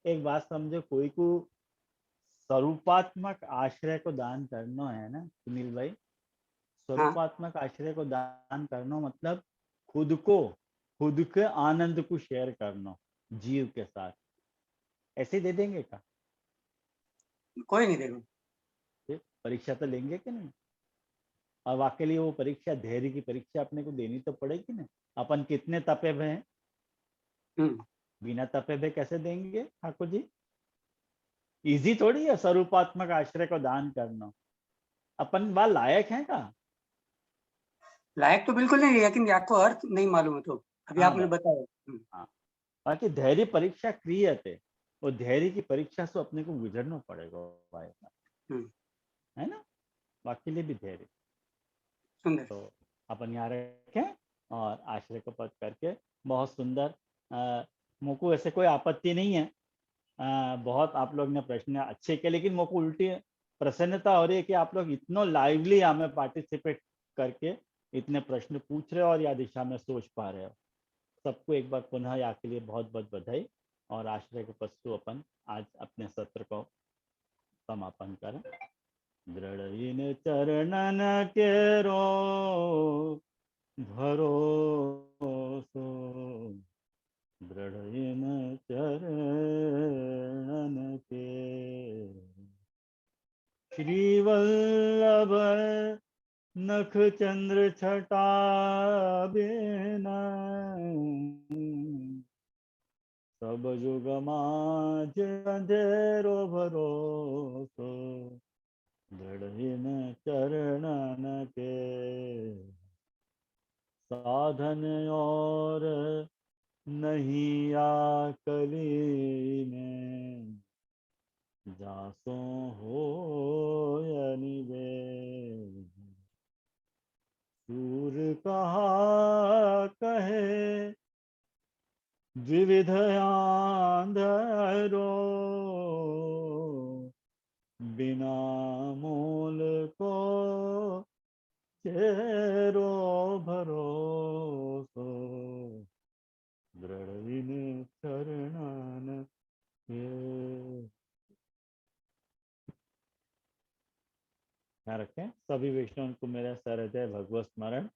एक बात समझो, कोई को स्वरूपात्मक आश्रय को दान करना है ना सुनील भाई, स्वरूपात्मक आश्रय को दान करना मतलब खुद के आनंद को शेयर करना जीव के साथ। ऐसे दे देंगे क्या? कोई नहीं देगा। परीक्षा तो लेंगे कि नहीं? और वाकई लिए वो परीक्षा, धैर्य की परीक्षा अपने को देनी तो पड़ेगी ना। अपन कितने तपे हुए हैं, बिना तपे हुए कैसे देंगे ठाकुर जी? इजी थोड़ी है स्वरूपात्मक आश्रय को दान करना। अपन बाल लायक हैं का? लायक तो बिल्कुल नहीं, लेकिन आपको अर्थ नहीं मालूम है तो अभी हाँ आपने बस, बताया। हाँ। बाकी धैर्य परीक्षा क्रियते, वो धैर्य की परीक्षा से अपने को गुजरना पड़ेगा भाई, है ना? बाकी लिए भी धैर्य। सुंदर। तो अपन यहाँ रखें और आश्रय को पद करके बहुत सुंदर। मुझको ऐसे कोई आपत्ति नहीं है। बहुत आप लोग ने प्रश्न अच्छे किए, लेकिन मुझको उल्टी प्रसन्नता हो रही है कि आप लोग इतना लाइवली हमें पार्टिसिपेट करके इतने प्रश्न पूछ रहे हो और या दिशा में सोच पा रहे हो। सबको एक बार पुनः या के लिए बहुत बहुत बधाई। और आश्रय के पशु अपन आज अपने सत्र को समापन करें। दृढ़ इन चरणन के रो भरोसो, दृढ़ इन चरणन के श्रीवल्लभ नख चंद्र छटा बिना, सब जुग माज अंधेरो भरोसो, दृढ़ इन चरणन के साधन और नहीं आकली में, जासो हो निवेद, सूर कहा कहे द्विविध आंधरो, बिना मूल को चेरो भरोसो, दृढ़ इन चरणन के। ध्यान रखें सभी वैष्णव को मेरा सहृदय भगवत स्मरण।